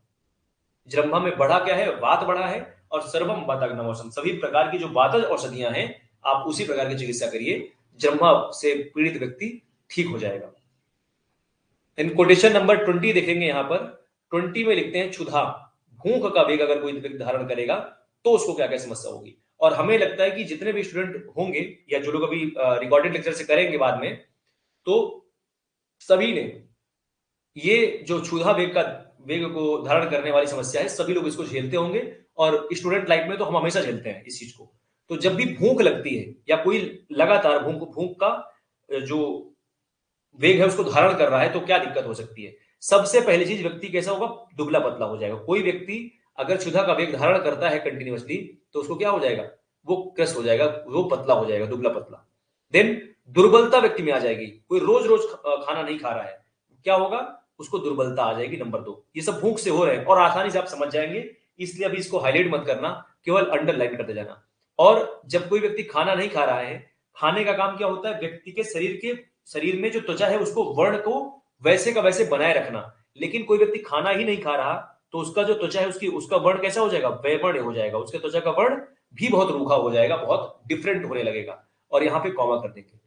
जृंभा में बढ़ा क्या है, वात बढ़ा है, और सर्वम वातघ्नम औषधम, सभी प्रकार की जो वातज औषधियां हैं आप उसी प्रकार की चिकित्सा करिए, जृंभा से पीड़ित व्यक्ति ठीक हो जाएगा। इन कोटेशन नंबर 20 देखेंगे, यहां पर 20 में लिखते हैं क्षुधा, भूख का वेग अगर कोई व्यक्ति धारण करेगा तो उसको क्या क्या समस्या होगी। और हमें लगता है कि जितने भी स्टूडेंट होंगे या जो लोग अभी रिकॉर्डेड लेक्चर से करेंगे बाद में, तो सभी ने ये जो क्षुधा वेग को धारण करने वाली समस्या है, सभी लोग इसको झेलते होंगे, और स्टूडेंट लाइफ में तो हम हमेशा झेलते हैं इस चीज को। तो जब भी भूख लगती है या कोई लगातार भूख का जो वेग है उसको धारण कर रहा है, तो क्या दिक्कत हो सकती है। सबसे पहली चीज, व्यक्ति कैसा होगा, दुबला पतला हो जाएगा। कोई व्यक्ति अगर क्षुधा का वेग धारण करता है कंटिन्यूअसली, तो उसको क्या हो जाएगा, वो क्रश हो जाएगा, वो पतला हो जाएगा, दुबला पतला। देन दुर्बलता व्यक्ति में आ जाएगी, कोई रोज रोज खाना नहीं खा रहा है, क्या होगा, उसको दुर्बलता आ जाएगी, नंबर 2। ये सब भूख से हो रहे हैं और आसानी से आप समझ जाएंगे, इसलिए अभी इसको हाईलाइट मत करना, केवल अंडरलाइन करते जाना। और जब कोई व्यक्ति खाना नहीं खा रहा है, खाने का काम क्या होता है, व्यक्ति के शरीर में जो त्वचा है उसको वर्ण को वैसे का वैसे बनाए रखना। लेकिन कोई व्यक्ति खाना ही नहीं खा रहा तो उसका जो त्वचा है उसका वर्ण कैसा हो जाएगा, वैवर्ण हो जाएगा, उसके त्वचा का वर्ण भी बहुत रूखा हो जाएगा, बहुत डिफरेंट होने लगेगा। और यहाँ पे कॉमा कर देंगे।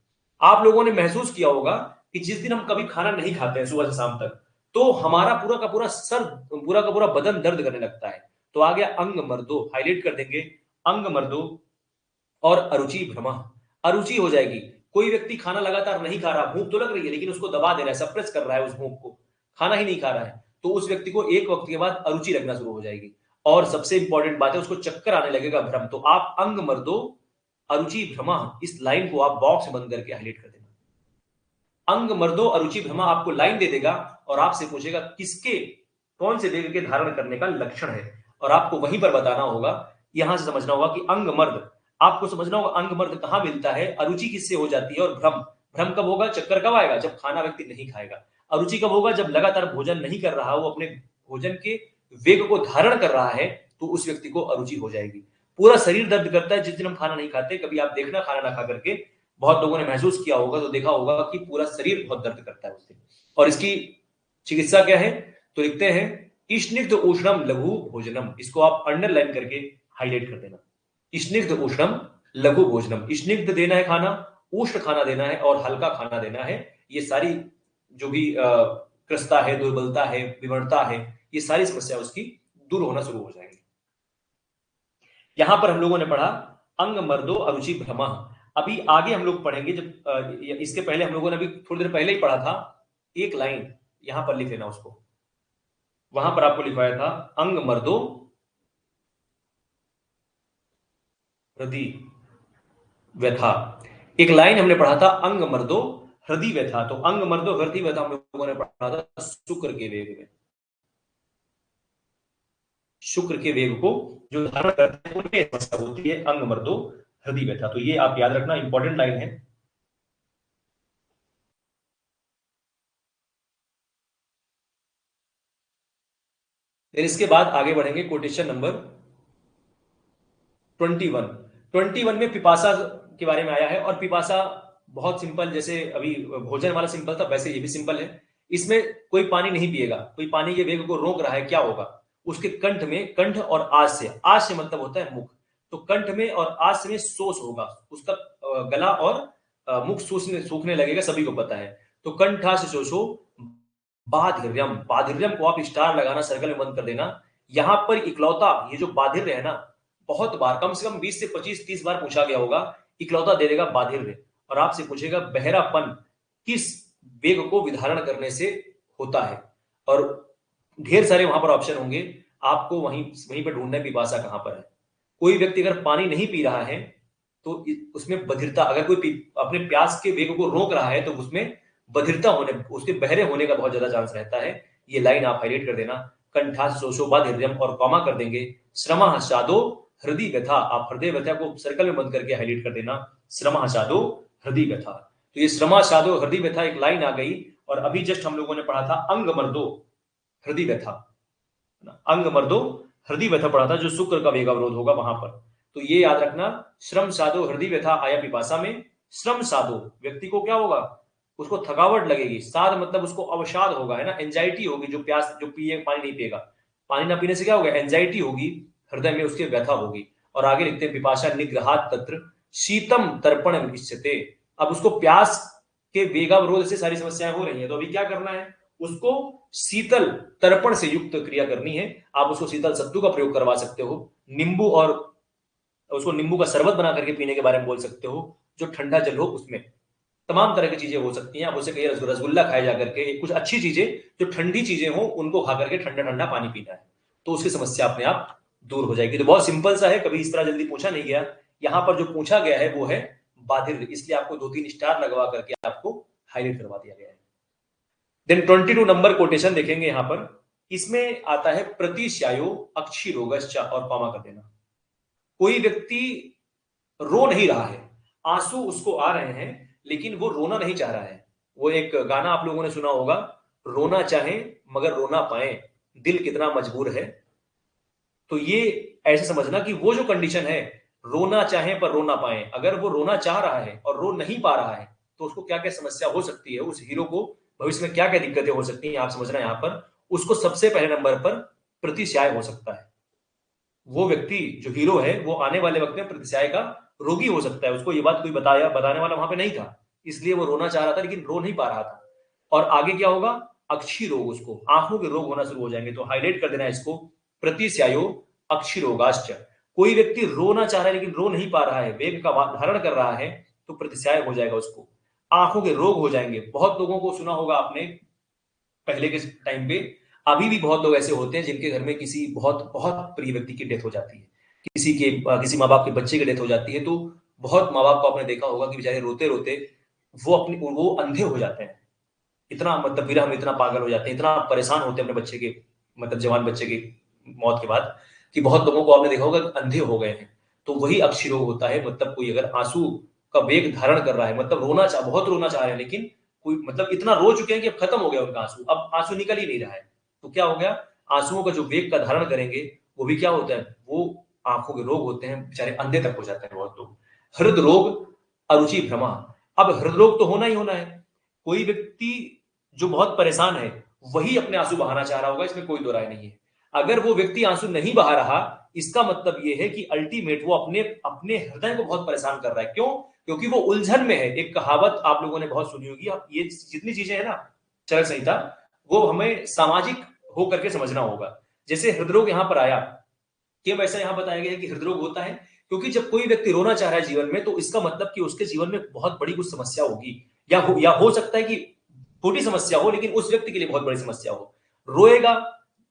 आप लोगों ने महसूस किया होगा कि जिस दिन हम कभी खाना नहीं खाते हैं सुबह से शाम तक, तो हमारा पूरा का पूरा सर, पूरा का पूरा बदन दर्द करने लगता है। तो आ गया अंग मर्दो, हाईलाइट कर देंगे अंग मर्दो और अरुचि भ्रमा। अरुचि हो जाएगी, कोई व्यक्ति खाना लगातार नहीं खा रहा, भूख तो लग रही है लेकिन उसको दबा दे रहा है, सप्रेस कर रहा है उस भूख को, खाना ही नहीं खा रहा है, तो उस व्यक्ति को एक वक्त के बाद अरुचि लगना शुरू हो जाएगी। और सबसे इंपॉर्टेंट बात है, उसको चक्कर आने लगेगा, भ्रम। तो आप अंग मर्दो अरुचि भ्रमा, इस लाइन को आप बॉक्स बंद करके हाईलाइट कर देना। अंग मर्दो अरुचि भ्रमा आपको लाइन दे देगा और आपसे पूछेगा किसके, कौन से वेग के धारण करने का लक्षण है, और आपको वहीं पर बताना होगा। यहां से समझना होगा कि अंग मर्द, आपको समझना होगा अंग मर्द कहां मिलता है, अरुचि किससे हो जाती है, और भ्रम, भ्रम कब होगा, चक्कर कब आएगा, जब खाना व्यक्ति नहीं खाएगा। अरुचि कब होगा, जब लगातार भोजन नहीं कर रहा, वो अपने भोजन के वेग को धारण कर रहा है, तो उस व्यक्ति को अरुचि हो जाएगी। पूरा शरीर दर्द करता है जिस दिन हम खाना नहीं खाते। कभी आप देखना खाना ना खा करके, बहुत लोगों ने महसूस किया होगा, तो देखा होगा कि पूरा शरीर बहुत दर्द करता है उस दिन। और इसकी चिकित्सा क्या है, तो लिखते हैं स्निग्ध उष्णम लघु भोजनम, इसको आप अंडरलाइन करके हाईलाइट कर देना। स्निग्ध उष्णम लघु भोजनम, स्निग्ध देना है खाना, उष्ण खाना देना है और हल्का खाना देना है। ये सारी जो भी कृशता है, दुर्बलता है, विवरणता है, ये सारी समस्या उसकी दूर होना शुरू हो जाएगी। यहां पर हम लोगों ने पढ़ा अंग मर्दो अरुचि भ्रमा। अभी आगे हम लोग पढ़ेंगे, जब इसके पहले हम लोगों ने अभी थोड़ी देर पहले ही पढ़ा था, एक लाइन यहां पर लिख लेना उसको, वहां पर आपको लिखवाया था अंग मर्दो हृदय व्यथा। एक लाइन हमने पढ़ा था अंग मर्दो हृदय व्यथा। तो अंग मर्दो हृदय व्यथा हम लोगों ने पढ़ा था शुक्र के वेग में, शुक्र के वेग को जो धारण करते हैं उनमें समस्या होती है अंग मर्दो हृदय व्यथा। तो ये आप याद रखना, इंपॉर्टेंट लाइन है। फिर इसके बाद आगे बढ़ेंगे कोटेशन नंबर 21। 21 में पिपासा के बारे में आया है, और पिपासा बहुत सिंपल, जैसे अभी भोजन वाला सिंपल था वैसे ये भी सिंपल है। इसमें कोई पानी नहीं पिएगा, कोई पानी के वेग को रोक रहा है, क्या होगा, उसके कंठ में, कंठ और आस्य मतलब होता है मुख, तो कंठ में और आस्य में शोष होगा, उसका गला और मुख सूखने लगेगा, सभी को पता है। तो कंठा से शोषो बाधिर्यम, बाधिर्यम को आप स्टार लगाना, सर्कल में बंद कर देना। यहां पर इकलौता ये जो बाधिर्य है ना, बहुत बार, कम से कम 20 से 25-30 बार पूछा गया होगा, इकलौता दे देगा बाधिर्य, और आपसे पूछेगा बहरापन किस वेग को विधारण करने से होता है, और ढेर सारे वहां पर ऑप्शन होंगे, आपको वहीं वहीं पर ढूंढना है पिपासा कहां पर है। कोई व्यक्ति अगर पानी नहीं पी रहा है तो उसमें बधिरता, अगर कोई अपने प्यास के वेग को रोक रहा है तो उसमें बधिरता होने, उसके बहरे होने का बहुत ज्यादा चांस रहता है। ये लाइन आप हाईलाइट कर देना, कंठा शोषोबाधिर्यम और कॉमा कर देंगे, श्रमा शादो हृदय व्यथा, आप हृदय व्यथा को सर्कल में बंद करके हाईलाइट कर देना, श्रमा शादो हृदय व्यथा। तो ये श्रमा शादो हृदय व्यथा एक लाइन आ गई। और अभी जस्ट हम लोगों ने पढ़ा था अंग मर्दो हृदय व्यथा, अंग मर्दो हृदय व्यथा पढ़ा था, जो शुक्र का वेगावरोध होगा वहां पर। तो ये याद रखना, श्रम साधो हृदय व्यथा आया पिपासा में। श्रम साधो व्यक्ति को क्या होगा, उसको थकावट लगेगी, साध मतलब उसको अवसाद होगा, है ना, एंजाइटी होगी, जो प्यास, जो पिए पानी नहीं पिएगा, पानी ना पीने से क्या होगा, एंजाइटी होगी, हृदय में उसके व्यथा होगी। और आगे लिखते हैं पिपाशा निग्रहात तत्र शीतम तर्पण इच्छते। अब उसको प्यास के वेगावरोध से सारी समस्याएं हो रही है, तो अभी क्या करना है, उसको शीतल तर्पण से युक्त क्रिया करनी है। आप उसको शीतल सत्तू का प्रयोग करवा सकते हो, नींबू, और उसको नींबू का शरबत बना करके पीने के बारे में बोल सकते हो, जो ठंडा जल हो उसमें, तमाम तरह की चीजें हो सकती हैं। आप उसे कहिए रसगुल्ला खाए जाकर के, कुछ अच्छी चीजें जो ठंडी चीजें हो उनको खा करके ठंडा ठंडा पानी पीना है, तो उसकी समस्या अपने आप दूर हो जाएगी। तो बहुत सिंपल सा है, कभी इस तरह जल्दी पूछा नहीं गया। यहां पर जो पूछा गया है वो है बाधिर, इसलिए आपको 2-3 स्टार लगवा करके आपको हाईलाइट करवा दिया गया है। देन 22 नंबर कोटेशन देखेंगे यहां पर, इसमें आता है प्रतिश्यायो अक्षी रोगश्च, और कॉमा कर देना। कोई व्यक्ति रो नहीं रहा है, आंसू उसको आ रहे हैं लेकिन वो रोना नहीं चाह रहा है। वो एक गाना आप लोगों ने सुना होगा, रोना चाहे मगर रोना पाए, दिल कितना मजबूर है। तो ये ऐसे समझना कि वो जो कंडीशन है, रोना चाहें पर रो ना पाए। अगर वो रोना चाह रहा है और रो नहीं पा रहा है तो उसको क्या क्या समस्या हो सकती है, उस हीरो को भविष्य में क्या क्या दिक्कतें हो सकती हैं, आप समझ रहे हैं यहाँ पर। उसको सबसे पहले नंबर पर प्रतिशय हो सकता है। वो व्यक्ति जो हीरो है वो आने वाले वक्त में प्रतिशय का रोगी हो सकता है। उसको ये बात कोई बताने वाला वहां पे नहीं था, इसलिए वो रोना चाह रहा था लेकिन रो नहीं पा रहा था। और आगे क्या होगा, अक्षी रोग, उसको आंखों के रोग होना शुरू हो जाएंगे। तो हाईलाइट कर देना है इसको, प्रतिशयो अक्षी रोगाश्च। कोई व्यक्ति रोना चाह रहा है लेकिन रो नहीं पा रहा है, वेग का धारण कर रहा है, तो प्रतिशय हो जाएगा उसको। आंखों के रोग हो जाएंगे। बहुत लोगों को सुना होगा आपने पहले के टाइम पे, अभी भी बहुत लोग ऐसे होते हैं जिनके घर में किसी बहुत बहुत प्रिय व्यक्ति की डेथ हो जाती है, किसी माँ बाप के बच्चे की डेथ हो जाती है, तो बहुत माँ बाप को आपने देखा होगा कि बेचारे रोते रोते वो अंधे हो जाते हैं। इतना मतलब विरह में इतना पागल हो जाते हैं, इतना परेशान होते हैं अपने बच्चे के, मतलब जवान बच्चे की मौत के बाद, कि बहुत लोगों को आपने देखा होगा अंधे हो गए हैं। तो वही अक्षी रोग होता है। मतलब कोई अगर आंसू का वेग धारण कर रहा है, मतलब बहुत रोना चाह रहे हैं, लेकिन कोई मतलब इतना रो चुके हैं कि अब खत्म हो गया उनका आंसू, अब आंसू निकल ही नहीं रहा है। तो क्या हो गया, आंसुओं का जो वेग का धारण करेंगे वो भी क्या होता है, वो आंखों के रोग होते हैं, बेचारे अंधे तक हो जाते हैं बहुत लोग। हृद रोग, अरुचि भ्रमा। अब हृद रोग तो होना ही होना है। कोई व्यक्ति जो बहुत परेशान है वही अपने आंसू बहाना चाह रहा होगा, इसमें कोई दो राय नहीं है। अगर वो व्यक्ति आंसू नहीं बहा रहा, इसका मतलब ये है कि अल्टीमेट वो अपने अपने हृदय को बहुत परेशान कर रहा है। क्यों? क्योंकि वो उलझन में है। एक कहावत आप लोगों ने बहुत सुनी होगी, ये जितनी चीजें है ना चरक संहिता, वो हमें सामाजिक होकर के समझना होगा। जैसे हृदरोग यहां पर आया, क्यों ऐसा यहां बताया गया है कि हृदरोग होता है, क्योंकि जब कोई व्यक्ति रोना चाह रहा है जीवन में, तो इसका मतलब कि उसके जीवन में बहुत बड़ी कुछ समस्या होगी, या हो सकता है कि छोटी समस्या हो लेकिन उस व्यक्ति के लिए बहुत बड़ी समस्या हो। रोएगा,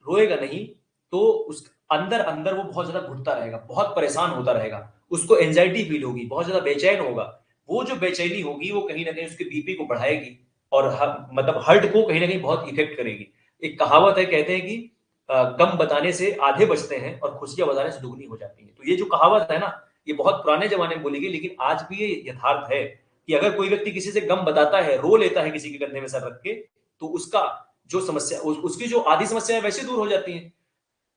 रोएगा नहीं तो उस अंदर अंदर वो बहुत ज्यादा घुटता रहेगा, बहुत परेशान होता रहेगा, उसको एंजाइटी फील होगी, बहुत ज्यादा बेचैन होगा। वो जो बेचैनी होगी वो कहीं ना कहीं उसके बीपी को बढ़ाएगी और मतलब हार्ट को कहीं ना कहीं बहुत इफेक्ट करेगी। एक कहावत है, कहते हैं कि गम बताने से आधे बचते हैं और खुशियां बताने से दुगनी हो जाती है। तो ये जो कहावत है ना, ये बहुत पुराने जमाने में बोली गई, लेकिन आज भी ये यथार्थ है कि अगर कोई व्यक्ति किसी से गम बताता है, रो लेता है किसी के कंधे में सर रख के, तो उसका जो समस्या, उसकी जो आधी समस्या है वैसे दूर हो जाती है।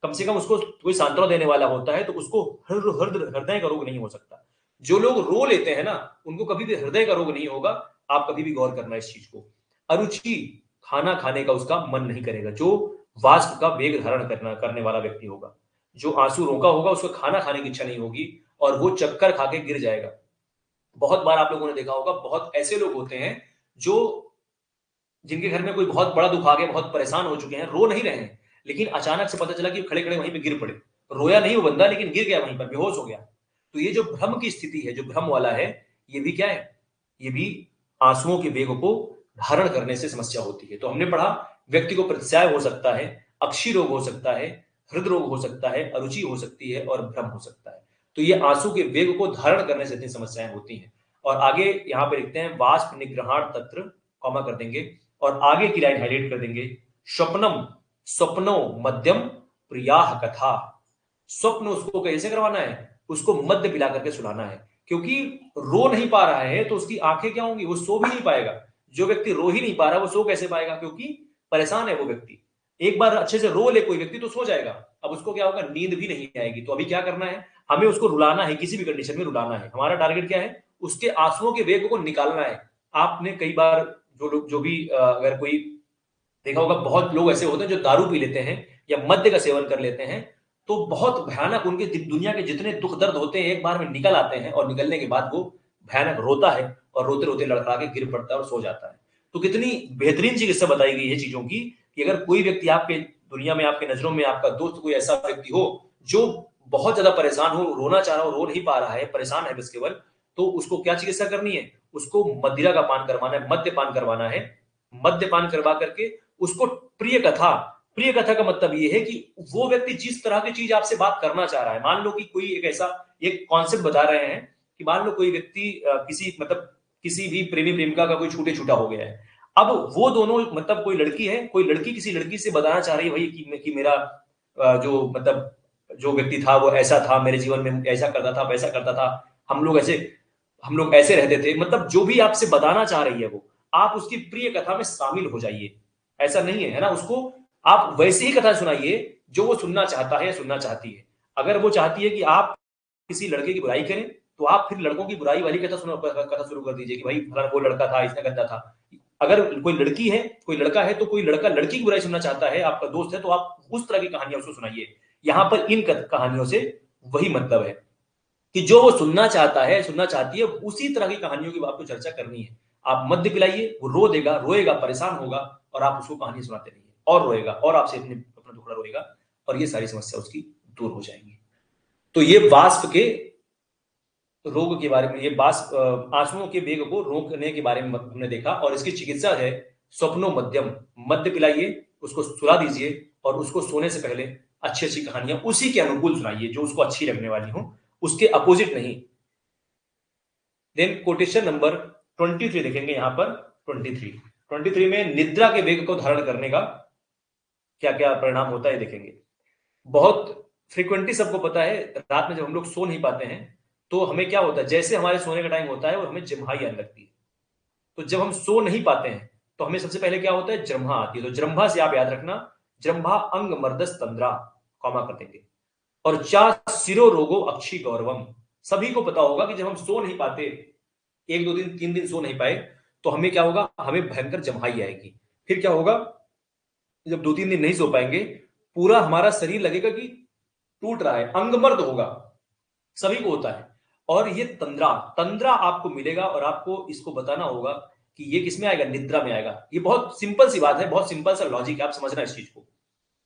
कम से कम उसको कोई सांत्वना देने वाला होता है, तो उसको हृदय का रोग नहीं हो सकता। जो लोग रो लेते हैं ना, उनको कभी भी हृदय का रोग नहीं होगा। आप कभी भी गौर करना इस चीज को। अरुचि, खाना खाने का उसका मन नहीं करेगा। जो वाष्प का वेग धारण करने वाला व्यक्ति होगा, जो आंसू रोका होगा, उसको खाना खाने की इच्छा नहीं होगी और वो चक्कर खा के गिर जाएगा। बहुत बार आप लोगों ने देखा होगा, बहुत ऐसे लोग होते हैं जो जिनके घर में कोई बहुत बड़ा दुख आ गया, बहुत परेशान हो चुके हैं, रो नहीं रहे हैं, लेकिन अचानक से पता चला कि खड़े खड़े वहीं पे गिर पड़े। रोया नहीं वो बंदा, लेकिन गिर गया वहीं पर, बेहोश हो गया। तो ये जो भ्रम की स्थिति है, जो भ्रम वाला है, ये भी क्या है, ये भी आंसुओं के वेग को धारण करने से समस्या होती है। तो हमने पढ़ा, व्यक्ति को प्रतिशय हो सकता है, अक्षी रोग हो सकता है, हृद रोग हो सकता है, अरुचि हो सकती है और भ्रम हो सकता है। तो ये आंसू के वेग को धारण करने से इतनी समस्याएं होती हैं। और आगे यहाँ पे लिखते हैं, वाष्प निग्रहण तत्र, कॉमा कर देंगे और आगे की लाइन हाईलाइट कर देंगे, स्वप्नम, स्वप्नो मध्यम प्रियाह कथा। स्वप्न उसको कैसे करवाना है, उसको मद्य पिला करके सुलाना है। क्योंकि रो नहीं पा रहा है तो उसकी आंखें क्या होंगी, वो सो भी नहीं पाएगा। जो व्यक्ति रो ही नहीं पा रहा वो सो कैसे पाएगा, क्योंकि परेशान है वो व्यक्ति। एक बार अच्छे से रो ले कोई व्यक्ति तो सो जाएगा, अब उसको क्या होगा, नींद भी नहीं आएगी। तो अभी क्या करना है, हमें उसको रुलाना है, किसी भी कंडीशन में रुलाना है। हमारा टारगेट क्या है, उसके आंसुओं के वेग को निकालना है। आपने कई बार जो लोग, जो भी अगर कोई देखा होगा, बहुत लोग ऐसे होते हैं जो दारू पी लेते हैं या मद्य का सेवन कर लेते हैं, तो बहुत भयानक उनके दुनिया के जितने दुख दर्द होते हैं एक बार में निकल आते हैं, और निकलने के बाद वो भयानक रोता है और रोते रोते लड़खड़ा के गिर पड़ता है और सो जाता है। तो कितनी बेहतरीन चिकित्सा बताई गई है चीजों की, कि अगर कोई व्यक्ति आपके दुनिया में, आपके नजरों में, आपका दोस्त कोई ऐसा व्यक्ति हो जो बहुत ज्यादा परेशान हो, रोना चाह रहा हो, रो नहीं पा रहा है, परेशान है बस केवल, तो उसको क्या चिकित्सा करनी है, उसको मदिरा का पान करवाना है, मद्यपान करवाना है। मद्यपान करवा करके उसको प्रिय कथा, प्रिय कथा का मतलब ये है कि वो व्यक्ति जिस तरह की चीज आपसे बात करना चाह रहा है, मान लो कि कोई एक ऐसा एक कॉन्सेप्ट बता रहे हैं कि मान लो कोई व्यक्ति किसी मतलब किसी भी प्रेमी प्रेमिका का कोई छूटे छूटा हो गया है। अब वो दोनों मतलब कोई लड़की है, कोई लड़की किसी लड़की से बताना चाह रही है भाई कि मेरा जो मतलब जो व्यक्ति था वो ऐसा था, मेरे जीवन में ऐसा करता था, वैसा करता था, हम लोग ऐसे रहते थे, मतलब जो भी आपसे बताना चाह रही है वो, आप उसकी प्रिय कथा में शामिल हो जाइए। ऐसा नहीं है, है ना, उसको आप वैसी ही कथा सुनाइए जो वो सुनना चाहता है या सुनना चाहती है। अगर वो चाहती है कि आप किसी लड़के की बुराई करें तो आप फिर लड़कों की बुराई वाली कथा शुरू कर दीजिए कि भाई वो लड़का था, इसने गंदा था। अगर कोई लड़की है, कोई लड़का है, तो कोई लड़का लड़की की बुराई सुनना चाहता है, आपका दोस्त है, तो आप उस तरह की कहानियां उसको सुनाइए। यहां पर इन कहानियों से वही मतलब है कि जो वो सुनना चाहता है, सुनना चाहती है, उसी तरह की कहानियों की आपको चर्चा करनी है। आप मद्य पिलाइए, वो रो देगा, रोएगा, परेशान होगा, और आप उसको कहानी सुनाते रहिए, और रोएगा, और आपसे अपना दुखड़ा रोएगा, और ये सारी समस्या उसकी दूर हो जाएंगी। तो ये वाष्प के रोग के बारे में, ये आंसुओं के वेग को रोकने के बारे में हमने देखा। और इसकी चिकित्सा है स्वप्नो मध्यम। मद्य पिलाइए, उसको सुला दीजिए, और उसको सोने से पहले अच्छी अच्छी कहानियां उसी के अनुकूल सुनाइए, जो उसको अच्छी लगने वाली हो, उसके अपोजिट नहीं। देन कोटेशन नंबर 23 देखेंगे यहां पर। 23 में निद्रा के वेग को धारण करने का क्या क्या परिणाम होता है देखेंगे। बहुत फ्रीक्वेंटली सबको पता है, रात में जब हम लोग सो नहीं पाते हैं तो हमें क्या होता है, जैसे हमारे सोने का टाइम होता है और हमें जम्हाई आने लगती है। तो जब हम सो नहीं पाते हैं तो हमें सबसे पहले क्या होता है, जम्हा आती है। तो जम्भा से आप याद रखना, जम्भा अंग मर्दस तंद्रा, कॉमा कर देंगे। और चा सिरो रोगो अक्षी गौरवम। सभी को पता होगा कि जब हम सो नहीं पाते, 1 2 दिन 3 दिन सो नहीं पाए, तो हमें क्या होगा, हमें भयंकर जम्हाई आएगी। फिर क्या होगा, जब 2 3 दिन नहीं सो पाएंगे, पूरा हमारा शरीर लगेगा कि टूट रहा है, अंगमर्द होगा, सभी को होता है। और ये तंद्रा तंद्रा आपको मिलेगा, और आपको इसको बताना होगा कि ये किसमें आएगा, निद्रा में आएगा। ये बहुत सिंपल सी बात है, बहुत सिंपल सा लॉजिक है, आप समझना इस चीज को।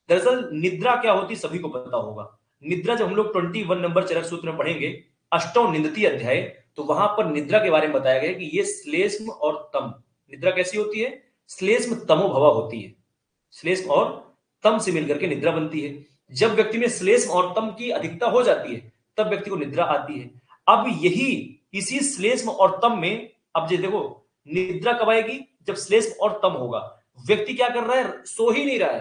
दरअसल निद्रा क्या होती सभी को पता होगा। निद्रा जब हम लोग 21 नंबर चरक सूत्र में पढ़ेंगे, अष्टो निंदती अध्याय, तो वहां पर निद्रा के बारे में बताया गया कि ये श्लेष्म और तम। निद्रा कैसी होती है, श्लेष्म तमो भवा होती है। श्लेष्म और तम से मिलकर के निद्रा बनती है। जब व्यक्ति में श्लेष्म और तम की अधिकता हो जाती है, तब व्यक्ति को निद्रा आती है। अब यही इसी श्लेष्म और तम में, अब ये देखो, निद्रा कब आएगी, जब श्लेष्म और तम होगा। व्यक्ति क्या कर रहा है, सो ही नहीं रहा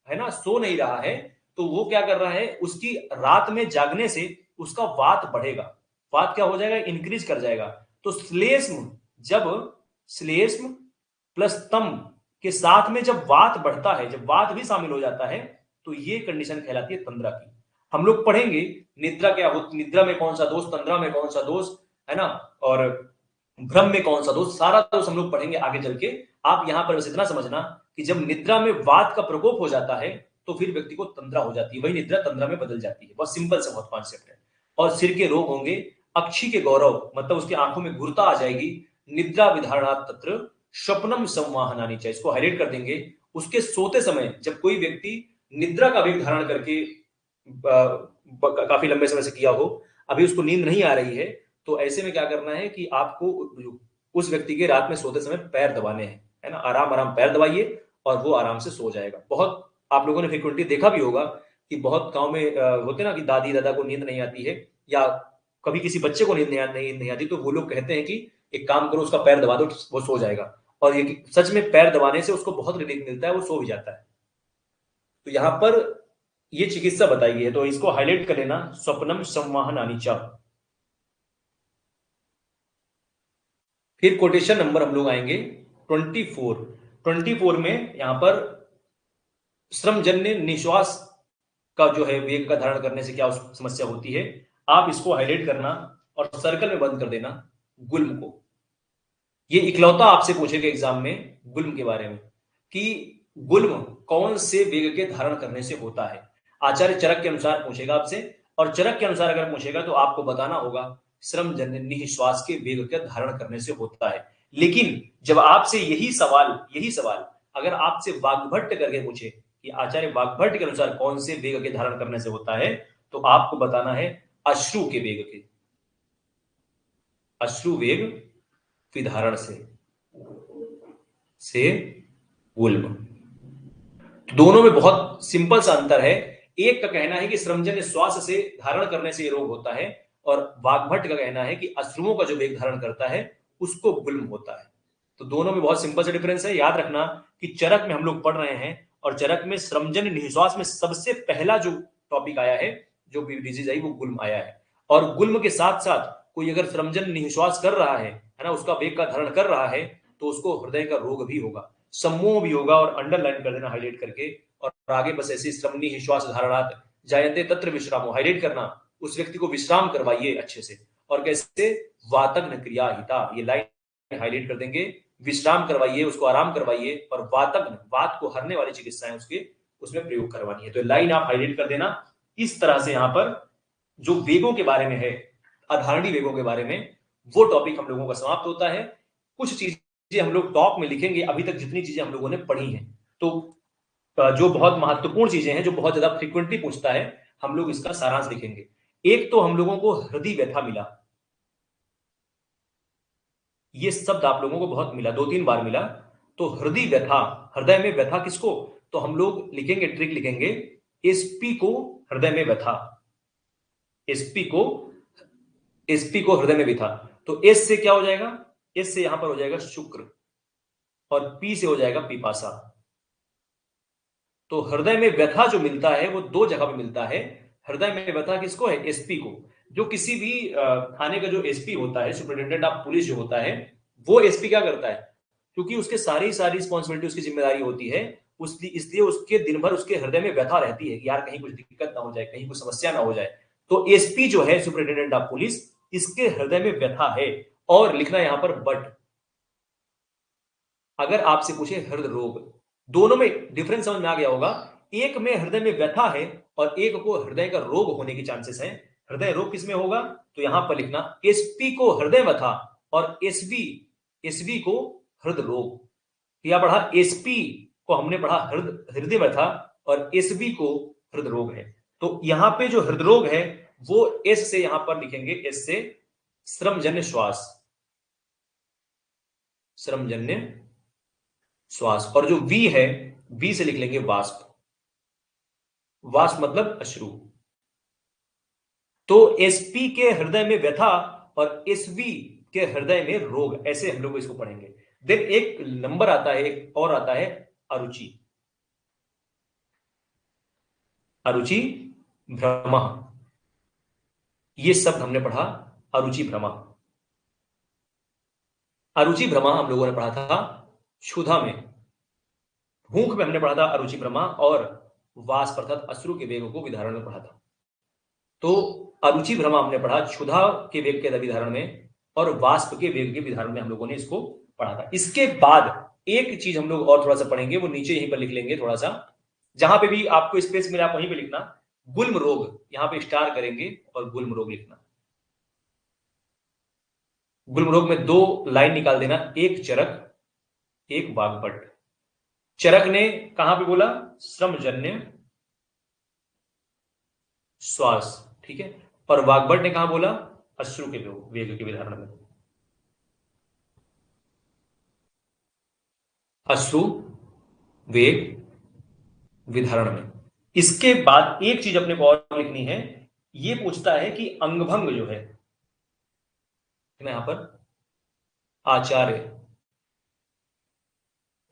है ना, सो नहीं रहा है, तो वो क्या कर रहा है, उसकी रात में जागने से उसका वात बढ़ेगा। वात क्या हो जाएगा, इंक्रीज कर जाएगा। तो श्लेष्म, जब श्लेष्म प्लस तम के साथ में जब वात बढ़ता है, जब वात भी शामिल हो जाता है, तो ये कंडीशन कहलाती है तंद्रा की। हम लोग पढ़ेंगे निद्रा क्या होती, निद्रा में कौन सा दोष, तंद्रा में कौन सा दोष है ना, और भ्रम में कौन सा दोष, सारा दोष हम लोग पढ़ेंगे आगे चल के। आप यहां पर बस इतना समझना कि जब निद्रा में वात का प्रकोप हो जाता है, तो फिर व्यक्ति को तंद्रा हो जाती है, वही निद्रा तंद्रा में बदल जाती है। बहुत सिंपल से बहुत कॉन्सेप्ट है। और सिर के रोग होंगे, अक्षी के गौरव, मतलब उसकी आंखों में घुरता आ जाएगी। निद्रा विधारणा तत्र स्वप्नम संवाहनानी चाहिए, इसको हाईलाइट कर देंगे। उसके सोते समय जब कोई व्यक्ति निद्रा का वेग धारण करके काफी लंबे समय से किया हो, अभी उसको नींद नहीं आ रही है, तो ऐसे में क्या करना है कि आपको उस व्यक्ति के रात में सोते समय पैर दबाने हैं, है ना, आराम आराम पैर दबाइए, और वो आराम से सो जाएगा। बहुत आप लोगों ने फ्रिक्वेंटली देखा भी होगा कि बहुत गांव में होते ना कि दादी दादा को नींद नहीं आती है, या कभी किसी बच्चे को नींद नहीं आती, तो वो लोग कहते हैं कि एक काम करो, उसका पैर दबा दो, वो सो जाएगा। और ये सच में पैर दबाने से उसको बहुत रिलीफ मिलता है, वो सो भी जाता है। तो यहां पर ये चिकित्सा बताई गई है, तो इसको हाईलाइट कर लेना, स्वप्नम संवाहन अनिचा। फिर कोटेशन नंबर हम लोग आएंगे 24 में यहां पर श्रमजन्य निश्वास का जो है वेग का धारण करने से क्या समस्या होती है, आप इसको हाईलाइट करना और सर्कल में बंद कर देना गुल्म को। ये इकलौता आपसे पूछेगा एग्जाम में गुल्म के बारे में कि गुल्म कौन से वेग के धारण करने से होता है। आचार्य चरक के अनुसार पूछेगा आपसे, और चरक के अनुसार अगर पूछेगा तो आपको बताना होगा श्रमजन्य निश्वास के वेग के धारण करने से होता है। लेकिन जब आपसे यही सवाल अगर आपसे वाग्भट्ट करके पूछे कि आचार्य वाग्भट्ट के अनुसार कौन से वेग के धारण करने से होता है, तो आपको बताना है अश्रु के वेग के, अश्रु वेग विधारण से गुल्म। दोनों में बहुत सिंपल सा अंतर है। एक का कहना है कि श्रमजन्य श्वास से धारण करने से ये रोग होता है, और वाग्भट्ट का कहना है कि अश्रुओं का जो वेग धारण करता है उसको गुल्म होता है। तो दोनों में बहुत सिंपल सा डिफरेंस है। याद रखना कि चरक में हम लोग पढ़ रहे हैं, और चरक में श्रमजन्य निश्वास में सबसे पहला जो टॉपिक आया है, जो डिजीज आई, वो गुल्म आया है। और गुल्म के साथ साथ कोई अगर श्रमजन्य निश्वास कर रहा है ना, उसका वेग का धारण कर रहा है, तो उसको हृदय का रोग भी होगा, सम्मोह भी होगा। और अंडरलाइन कर देना हाईलाइट करके, और आगे बस ऐसी श्रमनी निश्वास धारणात जायते तत्र विश्रामो, हाईलाइट करना उस व्यक्ति को विश्राम करवाइए अच्छे से। और कैसे? वातग्न क्रियाहिता, ये लाइन हाईलाइट कर देंगे। विश्राम करवाइए, उसको आराम करवाइए, और वातग्न, वात को हरने वाली चिकित्साएं उसके उसमें प्रयोग करवानी है। तो लाइन आप हाईलाइट कर देना। इस तरह से यहां पर जो वेगों के बारे में है, अधारणी वेगों के बारे में, वो टॉपिक हम लोगों का समाप्त होता है। कुछ चीजें हम लोग टॉप में लिखेंगे, अभी तक जितनी चीजें हम लोगों ने पढ़ी हैं। तो जो बहुत महत्वपूर्ण चीजें हैं, जो बहुत ज्यादा फ्रीक्वेंटली पूछता है, हम लोग इसका सारांश लिखेंगे। एक तो हम लोगों को हृदय व्यथा मिला, ये शब्द आप लोगों को बहुत मिला, 2-3 बार मिला। तो हृदय व्यथा, हृदय में व्यथा किसको? तो हम लोग लिखेंगे, ट्रिक लिखेंगे, एसपी को हृदय में व्यथा, एसपी को हृदय में व्यथा। तो एस से क्या हो जाएगा? एस से यहां पर हो जाएगा शुक्र, और पी से हो जाएगा पिपासा। तो हृदय में व्यथा जो मिलता है वो 2 जगह पे मिलता है। हृदय में व्यथा किसको है? एसपी को। जो किसी भी थाने का जो एसपी होता है, सुपरिटेंडेंट ऑफ पुलिस जो होता है, वो एसपी क्या करता है? क्योंकि उसके सारी रिस्पॉन्सिबिलिटी, उसकी जिम्मेदारी होती है, इसलिए उसके दिन भर उसके हृदय में व्यथा रहती है कि यार कहीं कुछ दिक्कत ना हो जाए, कहीं कुछ समस्या ना हो जाए। तो एसपी जो है, सुपरिटेंडेंट ऑफ पुलिस, इसके हृदय में व्यथा है। और लिखना यहां पर बट। अगर आपसे पूछे हृदय रोग, दोनों में डिफरेंस समझ में आ गया होगा। एक में हृदय में व्यथा है और एक को हृदय का रोग होने की चांसेस है। हृदय रोग किसमें होगा? तो यहां पर लिखना एसपी को हृदय व्यथा और एसबी को हृदय रोग। क्या पढ़ा? एसपी को हमने पढ़ा हृदय व्यथा और एसबी को हृदय रोग है। तो यहां पे जो हृदय रोग है वो एस से यहां पर लिखेंगे, एस से श्रमजन्य श्वास, श्रमजन्य श्वास। और जो वी है, वी से लिख लेंगे वाष्प, वाष्प मतलब अश्रु। तो एसपी के हृदय में व्यथा और एसवी के हृदय में रोग, ऐसे हम लोग इसको पढ़ेंगे। देन एक नंबर आता है, एक और आता है अरुचि, अरुचि भ्रमा। ये शब्द हमने पढ़ा, अरुचि भ्रमा। अरुचि भ्रमा हम लोगों ने पढ़ा था क्षुधा में, भूख में हमने पढ़ा था अरुचि भ्रमा, और वाष्प अर्थात अश्रु के वेग को विधारण में पढ़ा था। तो अरुचि भ्रमा हमने पढ़ा क्षुधा के वेग के विधारण में, और वाष्प के वेग के विधारण में हम लोगों ने इसको पढ़ा था। इसके बाद एक चीज हम लोग और थोड़ा सा पढ़ेंगे, वो नीचे यहीं पर लिख लेंगे थोड़ा सा, जहां पे भी आपको स्पेस मिला आप वहीं पे लिखना। गुल्म रोग, यहां पे स्टार करेंगे और गुल्म रोग लिखना। गुल्म रोग में 2 लाइन निकाल देना, एक चरक, एक वाग्भट। चरक ने कहां पे बोला? श्रमजन्य श्वास, ठीक है। और वाग्भट ने कहां बोला? अश्रु के वेग के विधारण में, अश्रु वेग विधारण में। इसके बाद एक चीज अपने को और लिखनी है, ये पूछता है कि अंगभंग जो है, यहां पर आचार्य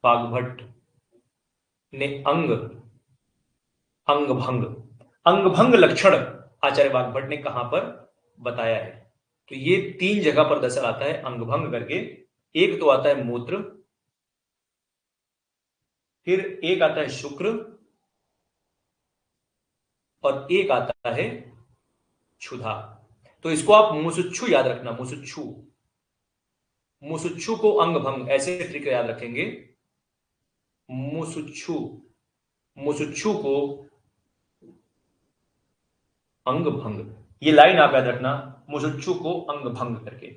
वाग्भट ने अंगभंग, अंगभंग लक्षण आचार्य वाग्भट ने कहां पर बताया है? तो ये 3 जगह पर दर्शन आता है अंगभंग करके। एक तो आता है मूत्र, फिर एक आता है शुक्र, और एक आता है क्षुधा। तो इसको आप मुसुच्छु याद रखना, मुसुच्छु, मुसुच्छु को अंगभंग, ऐसे ट्रिक याद रखेंगे। मुसुच्छु, मुसुच्छु को अंगभंग, ये लाइन आप याद रखना, मुसुच्छु को अंगभंग करके।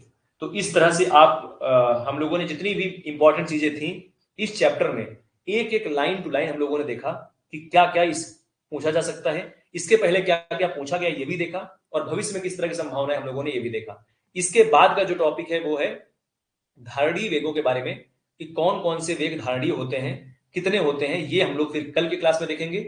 तो इस तरह से आप हम लोगों ने जितनी भी इंपॉर्टेंट चीजें थी इस चैप्टर में, एक एक लाइन टू लाइन हम लोगों ने देखा कि क्या क्या इस पूछा जा सकता है, इसके पहले क्या क्या पूछा गया ये भी देखा, और भविष्य में किस तरह की संभावनाएं हम लोगों ने ये भी देखा। इसके बाद का जो टॉपिक है वो है धारणीय वेगों के बारे में, कि कौन कौन से वेग धारणीय होते हैं, कितने होते हैं, ये हम लोग फिर कल की क्लास में देखेंगे।